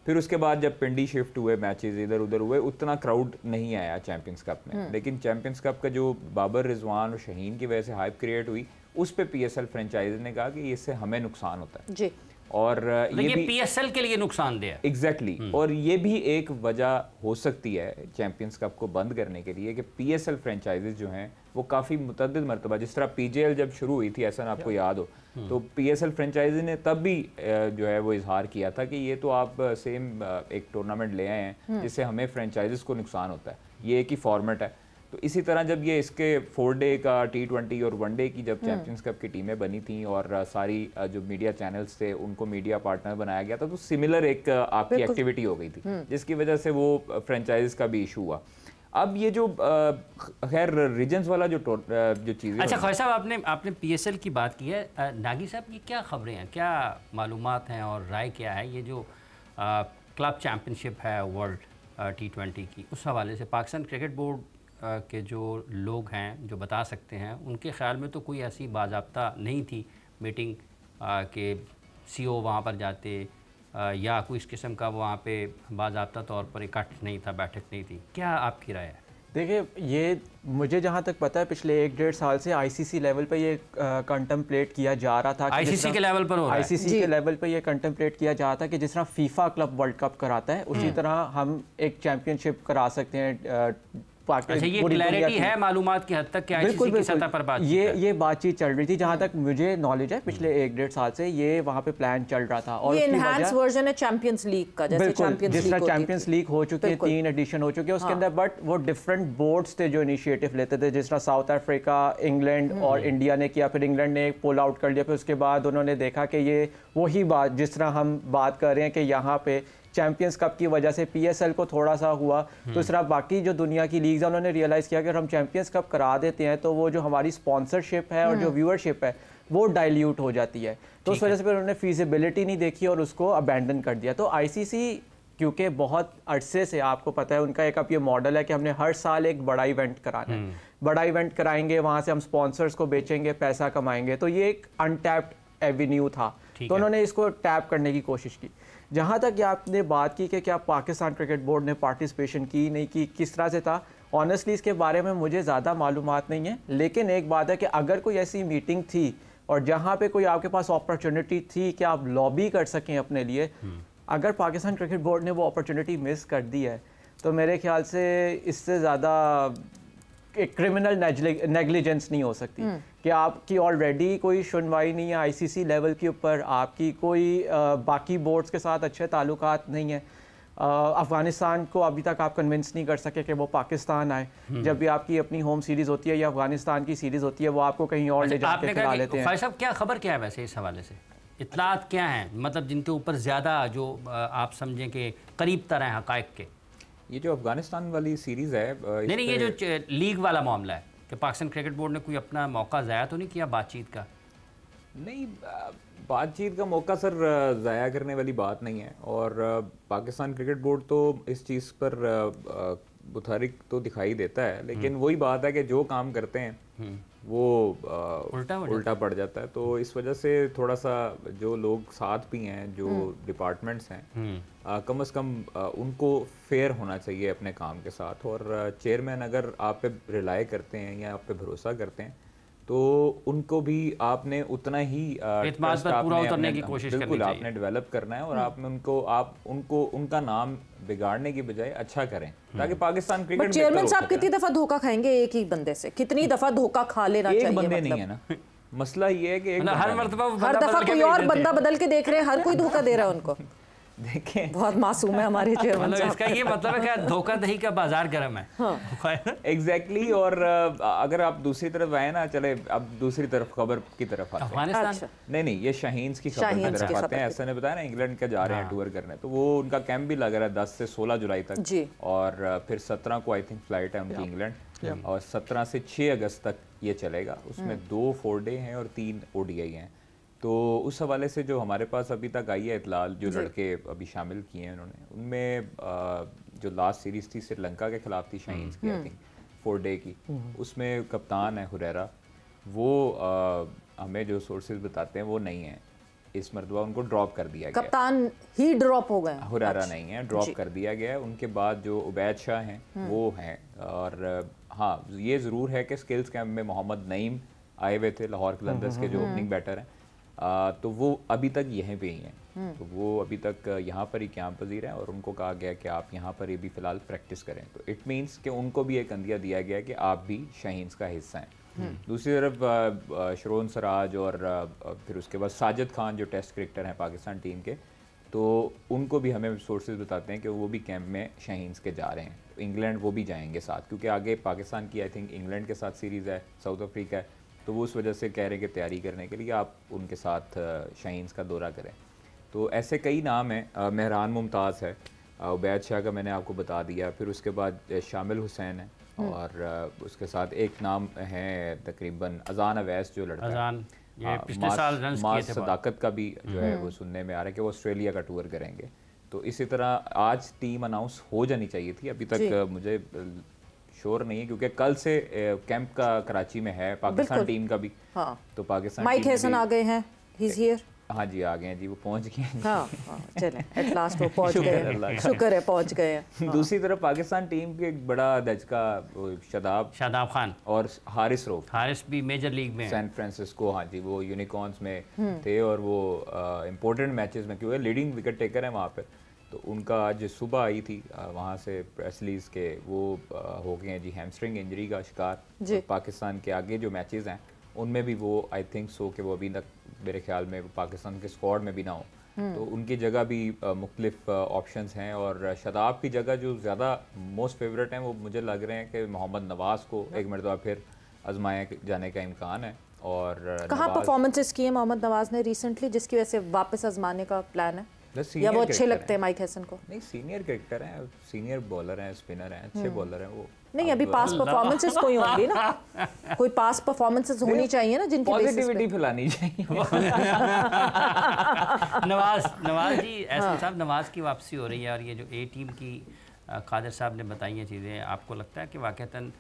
फिर उसके बाद जब पिंडी शिफ्ट हुए, मैचेस इधर उधर हुए, उतना क्राउड नहीं आया चैंपियंस कप में। लेकिन चैंपियंस कप का जो बाबर, रिजवान और शाहीन की वजह से हाइप क्रिएट हुई, उस पे PSL फ्रेंचाइजी ने कहा कि इससे हमें नुकसान होता है जी। और ये भी PSL के लिए नुकसानदेह है। एग्जैक्टली और ये भी एक वजह हो सकती है चैंपियंस कप को बंद करने के लिए कि PSL फ्रेंचाइजीज जो हैं वो काफ़ी मुतअद्दिद मरतबा, जिस तरह PJL जब शुरू हुई थी, ऐसा आपको याद हो, तो PSL फ्रेंचाइजी ने तब भी जो है वो इजहार किया था कि ये तो आप सेम एक टूर्नामेंट ले आए हैं जिससे हमें फ्रेंचाइजीज को नुकसान होता है, ये एक ही फॉर्मेट है। तो इसी तरह जब ये इसके 4 डे का T20 और 1 डे की जब चैंपियंस कप की टीमें बनी थी और सारी जो मीडिया चैनल्स थे उनको मीडिया पार्टनर बनाया गया था, तो सिमिलर एक आपकी एक्टिविटी हो गई थी जिसकी वजह से वो फ्रेंचाइज का भी इशू हुआ। अब ये जो खैर रीजन्स वाला जो चीज़। अच्छा ख्वाजा साहब, आपने PSL की बात की है। नागी साहब, ये क्या खबरें हैं, क्या मालूमात हैं और राय क्या है? ये जो क्लब चैम्पियनशिप है वर्ल्ड T20 की, उस हवाले से पाकिस्तान क्रिकेट बोर्ड के जो लोग हैं जो बता सकते हैं, उनके ख्याल में तो कोई ऐसी बाज़ाब्ता नहीं थी मीटिंग के CEO वहाँ पर जाते या कोई इस किस्म का वहाँ पे बाज़ाब्ता तौर पर इकट्ठ नहीं था, बैठक नहीं थी। क्या आपकी राय है? देखिए, ये मुझे जहाँ तक पता है पिछले 1-1.5 साल से ICC लेवल पे ये कंटेम्पलेट किया जा रहा था। ICC के लेवल पर हो रहा है? ICC के लेवल पे ये कंटेम्पलेट किया जा रहा था कि जिस तरह फीफा क्लब वर्ल्ड कप कराता है उसी तरह हम एक चैंपियनशिप करा सकते हैं। अच्छा, ये क्लैरिटी है मालूमात की हद तक कि ICC की सतह पर बात ये बातचीत चल रही थी। जहाँ तक मुझे नॉलेज है पिछले 1-1.5 साल से ये वहाँ पे प्लान चल रहा था। और ये एनहांस वर्जन है चैंपियंस लीग का, जैसे चैंपियंस लीग हो चुकी है, 3 एडिशन हो चुके हैं उसके अंदर, बट वो डिफरेंट बोर्ड्स थे जो इनिशिएटिव लेते थे। जिस तरह साउथ अफ्रीका, इंग्लैंड और इंडिया ने किया, फिर इंग्लैंड ने पुल आउट कर लिया, फिर उसके बाद उन्होंने देखा कि ये वही बात जिस तरह हम बात कर रहे हैं कि यहाँ पे चैंपियंस कप की वजह से PSL को थोड़ा सा हुआ, तो इस तरह बाकी जो दुनिया की लीग्स हैं उन्होंने रियलाइज़ किया कि अगर हम चैंपियंस कप करा देते हैं तो वो जो हमारी स्पॉन्सरशिप है और जो व्यूअरशिप है वो डाइल्यूट हो जाती है। तो उस वजह से फिर उन्होंने फीजिबिलिटी नहीं देखी और उसको अबैंडन कर दिया। तो ICC क्योंकि बहुत अरसे से आपको पता है उनका एक अब ये मॉडल है कि हमने हर साल एक बड़ा इवेंट कराना है, बड़ा इवेंट कराएंगे, वहाँ से हम स्पॉन्सर्स को बेचेंगे, पैसा कमाएंगे। तो ये एक अनटैप्ड एवेन्यू था, तो उन्होंने इसको टैप करने की कोशिश की। जहाँ तक ये आपने बात की कि क्या पाकिस्तान क्रिकेट बोर्ड ने पार्टिसिपेशन की नहीं की, किस तरह से था, ऑनेस्टली इसके बारे में मुझे ज़्यादा मालूमात नहीं है। लेकिन एक बात है कि अगर कोई ऐसी मीटिंग थी और जहाँ पे कोई आपके पास अपॉर्चुनिटी थी कि आप लॉबी कर सकें अपने लिए, अगर पाकिस्तान क्रिकेट बोर्ड ने वो अपॉर्चुनिटी मिस कर दी है तो मेरे ख्याल से इससे ज़्यादा एक क्रिमिनल नेग्लिजेंस नहीं हो सकती कि आपकी ऑलरेडी कोई सुनवाई नहीं है ICC लेवल के ऊपर, आपकी कोई बाकी बोर्ड्स के साथ अच्छे ताल्लुकात नहीं है। अफ़गानिस्तान को अभी तक आप कन्विंस नहीं कर सके कि वो पाकिस्तान आए। जब भी आपकी अपनी होम सीरीज़ होती है या अफ़गानिस्तान की सीरीज़ होती है वो आपको कहीं और ले जाके खिला लेते हैं। ख्वाजा साहब, क्या खबर क्या है वैसे इस हवाले से, इत्तलात क्या हैं, मतलब जिनके ऊपर ज़्यादा जो आप समझें कि करीब तरह हैं हक़ाइक़ के? ये जो अफगानिस्तान वाली सीरीज़ है, नहीं, ये जो लीग वाला मामला है कि पाकिस्तान क्रिकेट बोर्ड ने कोई अपना मौका ज़ाया तो नहीं किया बातचीत का? नहीं, बातचीत का मौका सर ज़ाया करने वाली बात नहीं है। और पाकिस्तान क्रिकेट बोर्ड तो इस चीज़ पर मुतहरिक तो दिखाई देता है, लेकिन वही बात है कि जो काम करते हैं वो उल्टा पड़ जाता है। तो इस वजह से थोड़ा सा जो लोग साथ भी हैं, जो डिपार्टमेंट्स हैं, कम से कम उनको फेयर होना चाहिए अपने काम के साथ। और चेयरमैन अगर आप पे रिलाय करते हैं या आप पे भरोसा करते हैं तो उनको भी आपने उतना ही एतमाद पर पूरा उतरने की कोशिश करनी चाहिए। आपने डेवलप करना है और आपने उनको उनका नाम बिगाड़ने की बजाय अच्छा करें ताकि पाकिस्तान क्रिकेट। चेयरमैन साहब कितनी दफा धोखा खाएंगे एक ही बंदे से, कितनी दफा धोखा खा लेना चाहिए? एक बंदे नहीं है ना, मसला ये है कि हर मर्तबा हर दफा कोई और बंदा बदल के देख रहे हैं, हर कोई धोखा दे रहा है उनको। देखें, बहुत मासूम है हमारे चेयरमैन साहब। इसका ये मतलब है कि धोखाधड़ी का बाजार गर्म है। एग्जैक्टली। और अगर आप दूसरी तरफ आए ना, चले अब दूसरी तरफ खबर की तरफ आते हैं। अच्छा। नहीं, ये शाहीन्स की खबर की तरफ आते हैं। ऐसा ने बताया ना इंग्लैंड का जा रहे हैं टूर करने, तो वो उनका कैंप भी लग रहा है 10 से 16 जुलाई तक। और फिर 17 को आई थिंक फ्लाइट है उनकी इंग्लैंड, और 17 से 6 अगस्त तक ये चलेगा। उसमें 2 4 डे हैं और 3 ODI हैं। तो उस हवाले से जो हमारे पास अभी तक आई है इतलाल, जो लड़के अभी शामिल किए हैं उन्होंने, उनमें जो लास्ट सीरीज़ थी श्रीलंका के खिलाफ थी शाहीन्स की, आई थिंक 4 डे की, उसमें कप्तान है हुरैरा। वो हमें जो सोर्सेज बताते हैं वो नहीं है, इस मरतबा उनको ड्रॉप कर दिया गया। कप्तान ही ड्रॉप हो गए? हुरैरा नहीं है, ड्रॉप कर दिया गया है। उनके बाद जो उबैद शाह हैं वो हैं। और हाँ, ये ज़रूर है कि स्किल्स कैंप में मोहम्मद नईम आए हुए थे, लाहौर कलंदर्स के जो ओपनिंग बैटर हैं, तो वो अभी तक यहीं पे ही हैं। तो वो अभी तक यहाँ पर ही कैंप पजीर हैं और उनको कहा गया कि आप यहाँ पर ही भी फ़िलहाल प्रैक्टिस करें। तो इट मीन्स कि उनको भी एक अंदिया दिया गया कि आप भी शाहीन्स का हिस्सा हैं। दूसरी तरफ शरोन सराज और फिर उसके बाद साजिद खान जो टेस्ट क्रिकेटर हैं पाकिस्तान टीम के, तो उनको भी हमें सोर्सेज बताते हैं कि वो भी कैंप में शाहीन्स के जा रहे हैं। तो इंग्लैंड वो भी जाएंगे साथ, क्योंकि आगे पाकिस्तान की आई थिंक इंग्लैंड के साथ सीरीज़ है, साउथ अफ्रीका है, तो वो उस वजह से कह रहे हैं कि तैयारी करने के लिए आप उनके साथ शाहीन्स का दौरा करें। तो ऐसे कई नाम हैं। मेहरान मुमताज़ है, उबैद शाह का मैंने आपको बता दिया, फिर उसके बाद शामिल हुसैन है, और उसके साथ एक नाम है तकरीबन अजान अवैस जो लड़का अजान, ये पिछले साल रन्स किए थे। सदाकत का भी जो है वो सुनने में आ रहा है कि वो ऑस्ट्रेलिया का टूर करेंगे। तो इसी तरह आज टीम अनाउंस हो जानी चाहिए थी, अभी तक मुझे श्योर नहीं है, क्योंकि कल से कैंप का कराची में है पाकिस्तान टीम का भी। हाँ। तो पाकिस्तान माइक हैसन आ गए हैं, ही इज हियर। हाँ जी, आ गए हैं जी, वो पहुंच गए हैं। हाँ, चलें एट लास्ट वो पहुंच गए, शुक्र है पहुंच गए हैं। दूसरी तरफ पाकिस्तान टीम के एक बड़ा दजका शादाब खान और हारिस रऊफ, हारिस भी मेजर लीग में सैन फ्रांसिस्को, हाँ जी, वो यूनिकॉर्न्स में थे और वो इम्पोर्टेंट मैचेस में, क्योंकि लीडिंग विकेट टेकर है वहाँ पे। तो उनका आज सुबह आई थी वहाँ से प्रेस रिलीज के, वो हो गए हैं जी हैमस्ट्रिंग इंजरी का शिकार। पाकिस्तान के आगे जो मैचेस हैं उनमें भी वो आई थिंक सो कि वो अभी तक मेरे ख्याल में पाकिस्तान के स्क्वाड में भी ना हो, तो उनकी जगह भी मुख्तलिफ ऑप्शंस हैं। और शादाब की जगह जो ज़्यादा मोस्ट फेवरेट हैं वो मुझे लग रहे हैं कि मोहम्मद नवाज़ को एक मरतबा फिर आजमाया जाने का इम्कान है। और कहाँ परफॉर्मेंसेस किए मोहम्मद नवाज़ ने रिसेंटली जिसकी वजह से वापस आजमाने का प्लान है, या वो अच्छे लगते हैं माइक हैसन को? नहीं, सीनियर क्रिकेटर हैं, सीनियर बॉलर हैं, स्पिनर हैं, अच्छे बॉलर हैं वो। नहीं, अभी पास परफॉर्मेंसेस कोई होंगी ना, कोई पास परफॉर्मेंसेस होनी चाहिए ना जिनकी पॉजिटिविटी फैलानी चाहिए। नवाज जी, एहसन साहब, नवाज की वापसी हो रही है और ये जो ए टीम की कादर साहब ने बताई हैं चीज़ें, आपको लगता है कि वाकईतन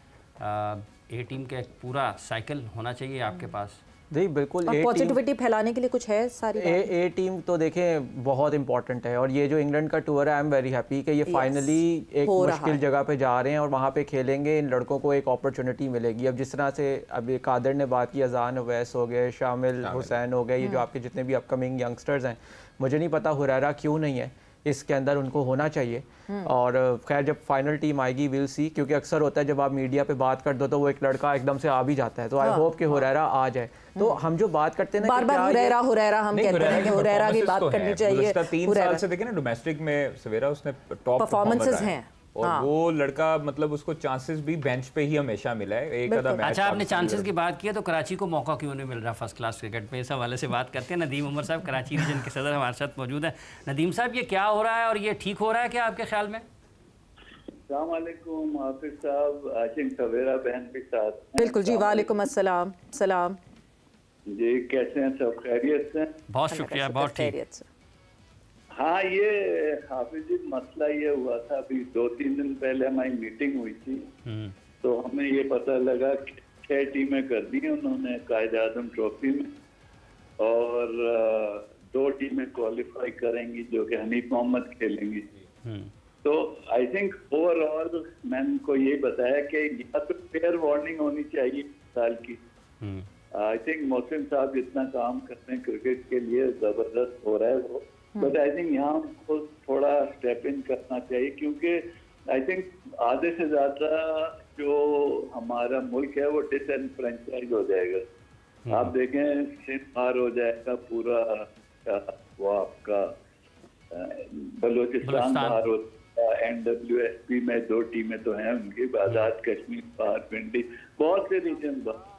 ए टीम का एक पूरा साइकिल होना चाहिए आपके पास? जी बिल्कुल, पॉजिटिविटी फैलाने के लिए कुछ है सारी ए टीम तो देखें बहुत इंपॉर्टेंट है। और ये जो इंग्लैंड का टूर है, आई एम वेरी हैप्पी कि ये फाइनली एक मुश्किल जगह पे जा रहे हैं और वहाँ पे खेलेंगे। इन लड़कों को एक अपॉर्चुनिटी मिलेगी। अब जिस तरह से अभी कादर ने बात की, अजान अवैस हो गए, शामिल हुसैन हो गए, ये जो आपके जितने भी अपकमिंग यंगस्टर्स हैं, मुझे नहीं पता हुरैरा क्यों नहीं है इसके अंदर, उनको होना चाहिए। और खैर जब फाइनल टीम आएगी विल सी, क्योंकि अक्सर होता है जब आप मीडिया पे बात कर दो तो वो एक लड़का एकदम से आ भी जाता है। तो आई होप कि हुरैरा आ जाए। तो हम जो बात करते हैं ना, बार-बार हुरैरा हम कहते हैं कि हुरैरा की बात करनी चाहिए। 3 साल से देखें ना डोमेस्टिक में सवेरा उसने टॉप परफॉर्मेंसेस हैं और वो लड़का मतलब उसको चांसेस भी बेंच पे ही हमेशा मिला है। एक आधा मैच। अच्छा, आपने चांसेस की बात की है तो कराची को मौका क्यों नहीं मिल रहा फर्स्ट क्लास क्रिकेट में? इस हवाले से बात करते हैं। नदीम उमर साहब कराची रीजन के सदर हमारे साथ मौजूद है। नदीम साहब, ये क्या हो रहा है और ये ठीक हो रहा है क्या आपके ख्याल में? अस्सलाम वालेकुम हाफिज साहब, आशिक सवेरा बहन के साथ। बिल्कुल जी, वालेकुम अस्सलाम। सलाम जी, कैसे हैं सब? खैरियत से? बहुत शुक्रिया, बहुत ठीक। हाँ, ये हाफिज जी मसला ये हुआ था, अभी 2-3 दिन पहले हमारी मीटिंग हुई थी, तो हमें ये पता लगा कि 6 टीमें कर दी हैं उन्होंने कायद आजम ट्रॉफी में, और 2 टीमें क्वालिफाई करेंगी जो कि हनीफ मोहम्मद खेलेंगी। तो आई थिंक ओवरऑल मैंने उनको ये बताया कि या तो फेयर वार्निंग होनी चाहिए साल की। आई थिंक मोहसिन साहब जितना काम करते हैं क्रिकेट के लिए जबरदस्त हो रहा है वो, बट आई थिंक यहाँ हमको थोड़ा स्टेप इन करना चाहिए, क्योंकि आई थिंक आधे से ज्यादा जो हमारा मुल्क है वो डिसएनफ्रेंचाइज हो जाएगा। आप देखें सिंध पार हो जाएगा पूरा, वो आपका बलोचिस्तान बाहर हो, NWSP में 2 टीमें तो हैं उनकी, आजाद कश्मीर बाहर, पिंडी, बहुत से रीजन बाहर।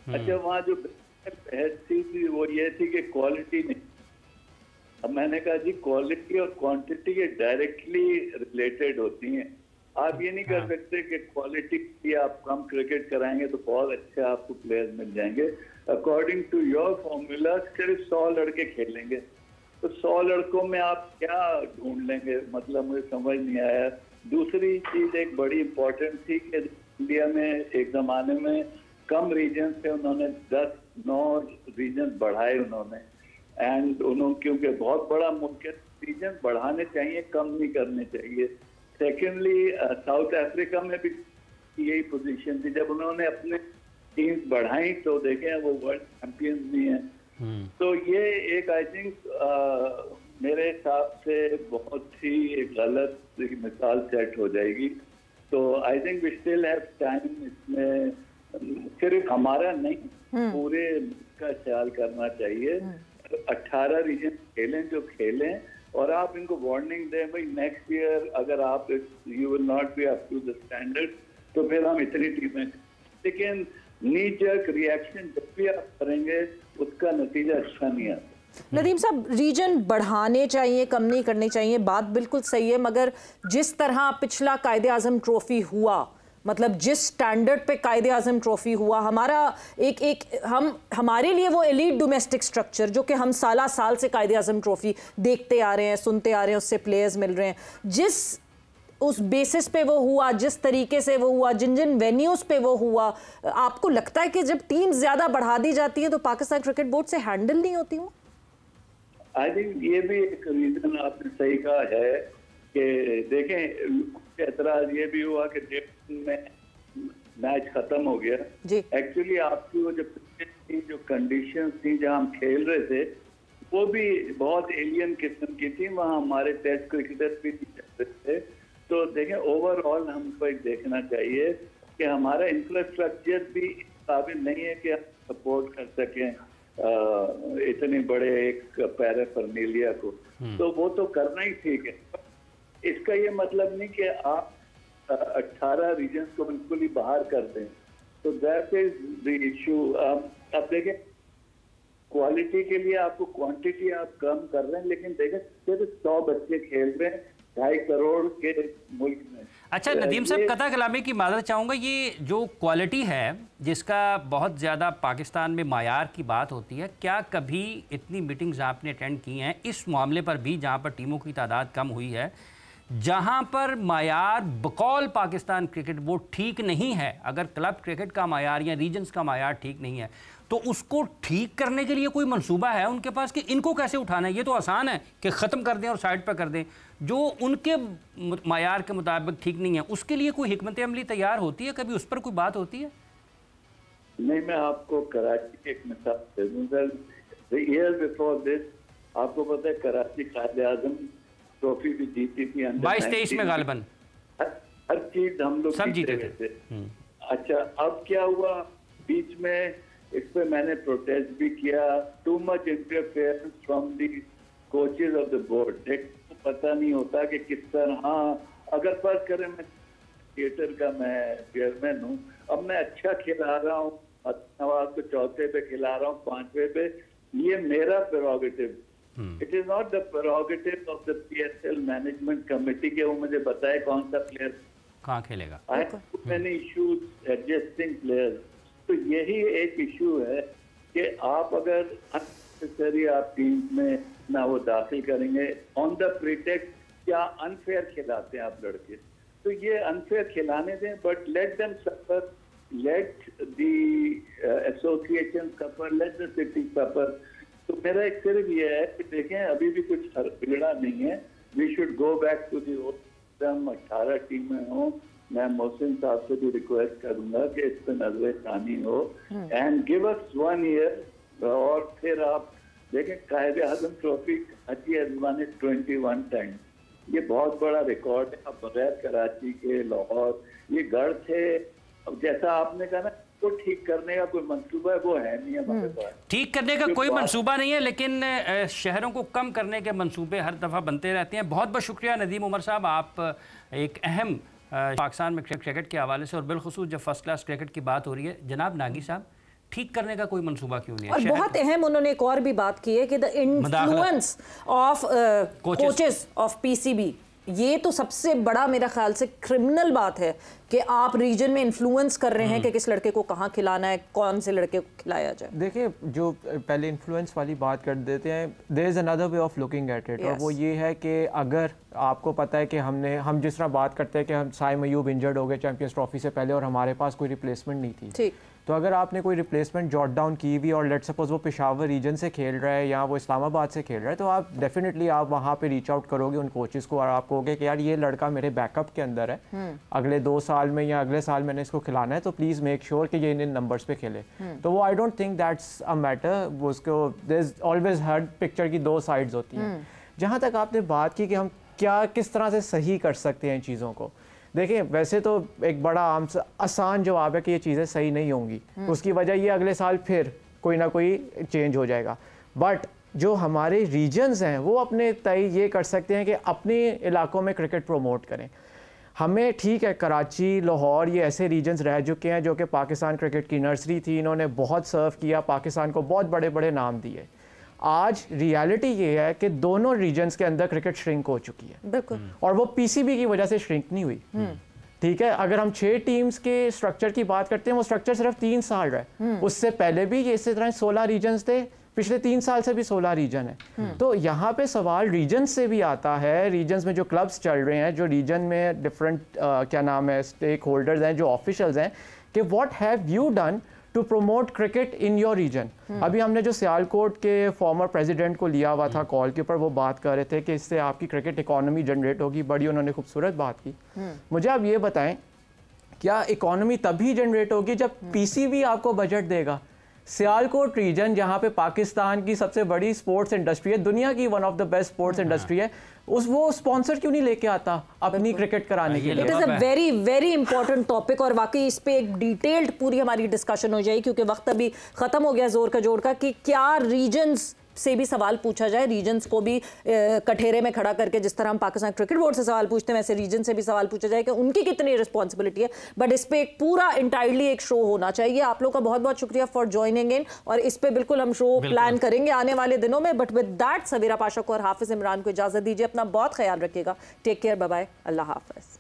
अच्छा, वहाँ जो बहस थी वो ये थी कि क्वालिटी नहीं। अब मैंने कहा जी क्वालिटी और क्वांटिटी ये डायरेक्टली रिलेटेड होती हैं। आप ये नहीं कर सकते कि क्वालिटी की आप कम क्रिकेट कराएंगे तो बहुत अच्छे आपको प्लेयर्स मिल जाएंगे। अकॉर्डिंग टू योर फॉर्मूला सिर्फ 100 लड़के खेलेंगे, तो 100 लड़कों में आप क्या ढूंढ लेंगे? मतलब मुझे समझ नहीं आया। दूसरी चीज एक बड़ी इम्पोर्टेंट थी कि इंडिया में एक जमाने में कम रीजन थे, उन्होंने 10-9 रीजन बढ़ाए उन्होंने, एंड उन्होंने क्योंकि बहुत बड़ा मुल्क है, रीजन बढ़ाने चाहिए, कम नहीं करने चाहिए। सेकेंडली साउथ अफ्रीका में भी यही पोजीशन थी, जब उन्होंने अपने टीम्स बढ़ाई तो देखें वो वर्ल्ड चैंपियंस भी हैं। तो ये एक आई थिंक मेरे हिसाब से बहुत ही गलत मिसाल सेट हो जाएगी। तो I think we still have time. इसमें सिर्फ हमारा नहीं, पूरे का ख्याल करना चाहिए। 18 रीजन खेलें जो खेलें, और आप इनको वार्निंग दें भाई नेक्स्ट ईयर अगर आप you will not be up to the standard तो फिर हम इतनी टीमें, लेकिन नीजक रिएक्शन जब भी आप करेंगे उसका नतीजा अच्छा नहीं आता। नदीम साहब, रीजन बढ़ाने चाहिए, कम नहीं करने चाहिए, बात बिल्कुल सही है, मगर जिस तरह पिछला कायदे आजम ट्रॉफी हुआ, मतलब जिस स्टैंडर्ड पे कायदे आजम ट्रॉफी हुआ, हमारा हमारे लिए वो एलीट डोमेस्टिक स्ट्रक्चर जो कि हम साल से कायदे आजम ट्रॉफी देखते आ रहे हैं, सुनते आ रहे हैं, उससे प्लेयर्स मिल रहे हैं, जिस उस बेसिस पे वो हुआ, जिस तरीके से वो हुआ, जिन जिन वेन्यूज पे वो हुआ, आपको लगता है कि जब टीम ज्यादा बढ़ा दी जाती है तो पाकिस्तान क्रिकेट बोर्ड से हैंडल नहीं होती हूँ? आई थिंक ये भी एक रीजन आपने सही कहा है कि देखें एतराज ये भी हुआ कि में मैच खत्म हो गया। एक्चुअली आपकी वो जो कंडीशंस थी जहां हम खेल रहे थे वो भी बहुत एलियन किस्म की थी, वहां हमारे टेस्ट क्रिकेटर भी थे। तो देखें ओवरऑल हमको एक देखना चाहिए कि हमारा इंफ्रास्ट्रक्चर भी काबिल नहीं है कि हम सपोर्ट कर सकें इतने बड़े एक पैराफर्नेलिया को, तो वो तो करना ही ठीक है। इसका ये मतलब नहीं कि आप 18 रीजन्स को बिल्कुल ही बाहर कर दें, तो दैट इज द इशू। अब देखें क्वालिटी के लिए आपको क्वांटिटी आप कम कर रहे हैं, लेकिन देखें सिर्फ 100 बच्चे खेल रहे हैं 2.5 करोड़ के मुल्क में। अच्छा नदीम साहब, कथा कलामी की मादर चाहूँगा, ये जो क्वालिटी है जिसका बहुत ज़्यादा पाकिस्तान में मायार की बात होती है, क्या कभी इतनी मीटिंग्स आपने अटेंड की हैं इस मामले पर भी जहाँ पर टीमों की तादाद कम हुई है, जहाँ पर मायार बकौल पाकिस्तान क्रिकेट बोर्ड ठीक नहीं है, अगर क्लब क्रिकेट का मायार या रीजन्स का मायार ठीक नहीं है तो उसको ठीक करने के लिए कोई मंसूबा है उनके पास कि इनको कैसे उठाना है? ये तो आसान है कि ख़त्म कर दें और साइड पर कर दें, जो उनके मायार के मुताबिक ठीक नहीं है उसके लिए कोई हिकमत अमली तैयार होती है? कभी उस पर कोई बात होती है? नहीं, मैं आपको कराची की एक मिसाल दे दूं सर। ईयर बिफोर दिस आपको पता है कराची कायदे आजम ट्रॉफी भी जीती थी 22-23 में गालिबन, हर चीज हम लोग सब जीते थे। अच्छा, अब क्या हुआ बीच में, इस पे मैंने प्रोटेस्ट भी किया, too much interference from the coaches of the board. पता नहीं होता कि किस तरह, अगर फर्ज करें मैं थिएटर का मैं चेयरमैन हूँ, अब मैं अच्छा खिला रहा हूँ, नवाज को चौथे पे खिला रहा हूँ, 5वें पे, ये मेरा prerogative. It is not the prerogative of the PSL management committee के वो मुझे बताए कौन सा प्लेयर कहाँ खेलेगा। I have many issues adjusting players. तो यही एक इशू है कि आप अगर अननेसेसरी आप टीम में ना वो दाखिल करेंगे ऑन द प्रीटेक्स्ट क्या अनफेयर खिलाते हैं आप लड़के, तो ये अनफेयर खिलाने दें, but let them suffer, let the association suffer, let the city suffer. तो मेरा एक सिर्फ ये है कि देखें अभी भी कुछ बिगड़ा नहीं है, we should go back to the old system, 18 टीमें हों। मैं मोहसिन साहब से भी रिक्वेस्ट करूंगा कि इस पर नजरसानी हो एंड गिव अस 1 ईयर। और फिर आप देखें Quaid-e-Azam trophy Karachi has won it 21 times, ये बहुत बड़ा रिकॉर्ड है। अब बगैर कराची के लाहौर ये गढ़ थे, अब जैसा आपने कहा ना तो ठीक करने का कोई मंसूबा है वो है नहीं हमारे पास। ठीक करने का कोई मंसूबा नहीं है, लेकिन शहरों को कम करने के मंसूबे हर दफ़ा बनते रहते हैं। बहुत बहुत शुक्रिया नदीम उमर साहब, आप एक अहम पाकिस्तान में क्रिकेट के हवाले से और बिलखुसूस जब फर्स्ट क्लास क्रिकेट की बात हो रही है, जनाब नागी साहब ठीक करने का कोई मंसूबा क्यों नहीं है? और बहुत अहम उन्होंने एक और भी बात की है कि the influence of coaches of PCB, ये तो सबसे बड़ा मेरा ख्याल से क्रिमिनल बात है कि आप रीजन में इन्फ्लुएंस कर रहे हैं कि किस लड़के को कहाँ खिलाना है, कौन से लड़के को खिलाया जाए। देखिए, जो पहले इन्फ्लुएंस वाली बात कर देते हैं, there is another way of looking at it, और वो ये है कि अगर आपको पता है कि हम जिस तरह बात करते हैं कि हम साइम अयूब इंजर्ड हो गए चैंपियंस ट्रॉफी से पहले और हमारे पास कोई रिप्लेसमेंट नहीं थी, ठीक, तो अगर आपने कोई रिप्लेसमेंट जॉट डाउन की हुई और लेट सपोज वो पेशावर रीजन से खेल रहा है या वो इस्लामाबाद से खेल रहा है, तो आप डेफिनेटली आप वहाँ पे रीच आउट करोगे उन कोचेस को और आप कहोगे कि यार ये लड़का मेरे बैकअप के अंदर है, अगले 2 साल में या अगले साल मैंने इसको खिलाना है, तो प्लीज़ मेक श्योर कि ये इन नंबर्स पे खेले। तो वो I don't think that's a matter, वो उसको देयर इज ऑलवेज हर पिक्चर की 2 साइड्स होती हैं। जहाँ तक आपने बात की कि हम क्या किस तरह से सही कर सकते हैं इन चीज़ों को, देखिए वैसे तो एक बड़ा आसान जवाब है कि ये चीज़ें सही नहीं होंगी, उसकी वजह ये अगले साल फिर कोई ना कोई चेंज हो जाएगा, बट जो हमारे रीजन्स हैं वो अपने तय ये कर सकते हैं कि अपने इलाकों में क्रिकेट प्रमोट करें। हमें ठीक है, कराची, लाहौर, ये ऐसे रीजन्स रह चुके हैं जो कि पाकिस्तान क्रिकेट की नर्सरी थी, इन्होंने बहुत सर्व किया, पाकिस्तान को बहुत बड़े बड़े नाम दिए। आज रियलिटी ये है कि दोनों रीजन्स के अंदर क्रिकेट श्रिंक हो चुकी है, बिल्कुल, और वो पीसीबी की वजह से श्रिंक नहीं हुई। ठीक है, अगर हम 6 टीम्स के स्ट्रक्चर की बात करते हैं, वो स्ट्रक्चर सिर्फ 3 साल रहा है, उससे पहले भी ये इसी तरह 16 रीजन्स थे, पिछले 3 साल से भी 16 रीजन है। तो यहाँ पे सवाल रीजन से भी आता है, रीजन्स में जो क्लब्स चल रहे हैं, जो रीजन में डिफरेंट क्या नाम है स्टेक होल्डर्स हैं, जो ऑफिशियल्स हैं, कि what have you done to promote cricket in your region. अभी हमने जो सियालकोट के फॉर्मर प्रेसिडेंट को लिया हुआ था कॉल के ऊपर, वो बात कर रहे थे कि इससे आपकी क्रिकेट इकोनॉमी जनरेट होगी, बड़ी उन्होंने खूबसूरत बात की। मुझे आप ये बताएं, क्या इकोनॉमी तभी जनरेट होगी जब पीसीबी आपको बजट देगा? सियालकोट रीजन जहाँ पे पाकिस्तान की सबसे बड़ी स्पोर्ट्स इंडस्ट्री है, दुनिया की one of the best sports industry है, वो स्पॉन्सर क्यों नहीं लेके आता अपनी क्रिकेट कराने के लिए? It is a very very important topic, और वाकई इस पे एक डिटेल्ड पूरी हमारी डिस्कशन हो जाएगी, क्योंकि वक्त अभी ख़त्म हो गया जोर का जोड़ का, कि क्या रीजन्स से भी सवाल पूछा जाए, रीजन्स को भी कठेरे में खड़ा करके, जिस तरह हम पाकिस्तान क्रिकेट बोर्ड से सवाल पूछते हैं, वैसे रीजन से भी सवाल पूछा जाए कि उनकी कितनी रिस्पॉन्सिबिलिटी है। बट इस पे एक पूरा इंटायरली एक शो होना चाहिए। आप लोग का बहुत बहुत शुक्रिया फॉर ज्वाइनिंग इन, और इस पे बिल्कुल हम शो प्लान करेंगे आने वाले दिनों में। बट विद दैट, सवेरा पाशा को और हाफिज इमरान को इजाज़त दीजिए, अपना बहुत ख्याल रखिएगा, टेक केयर, बाय बाय, अल्लाह हाफिज।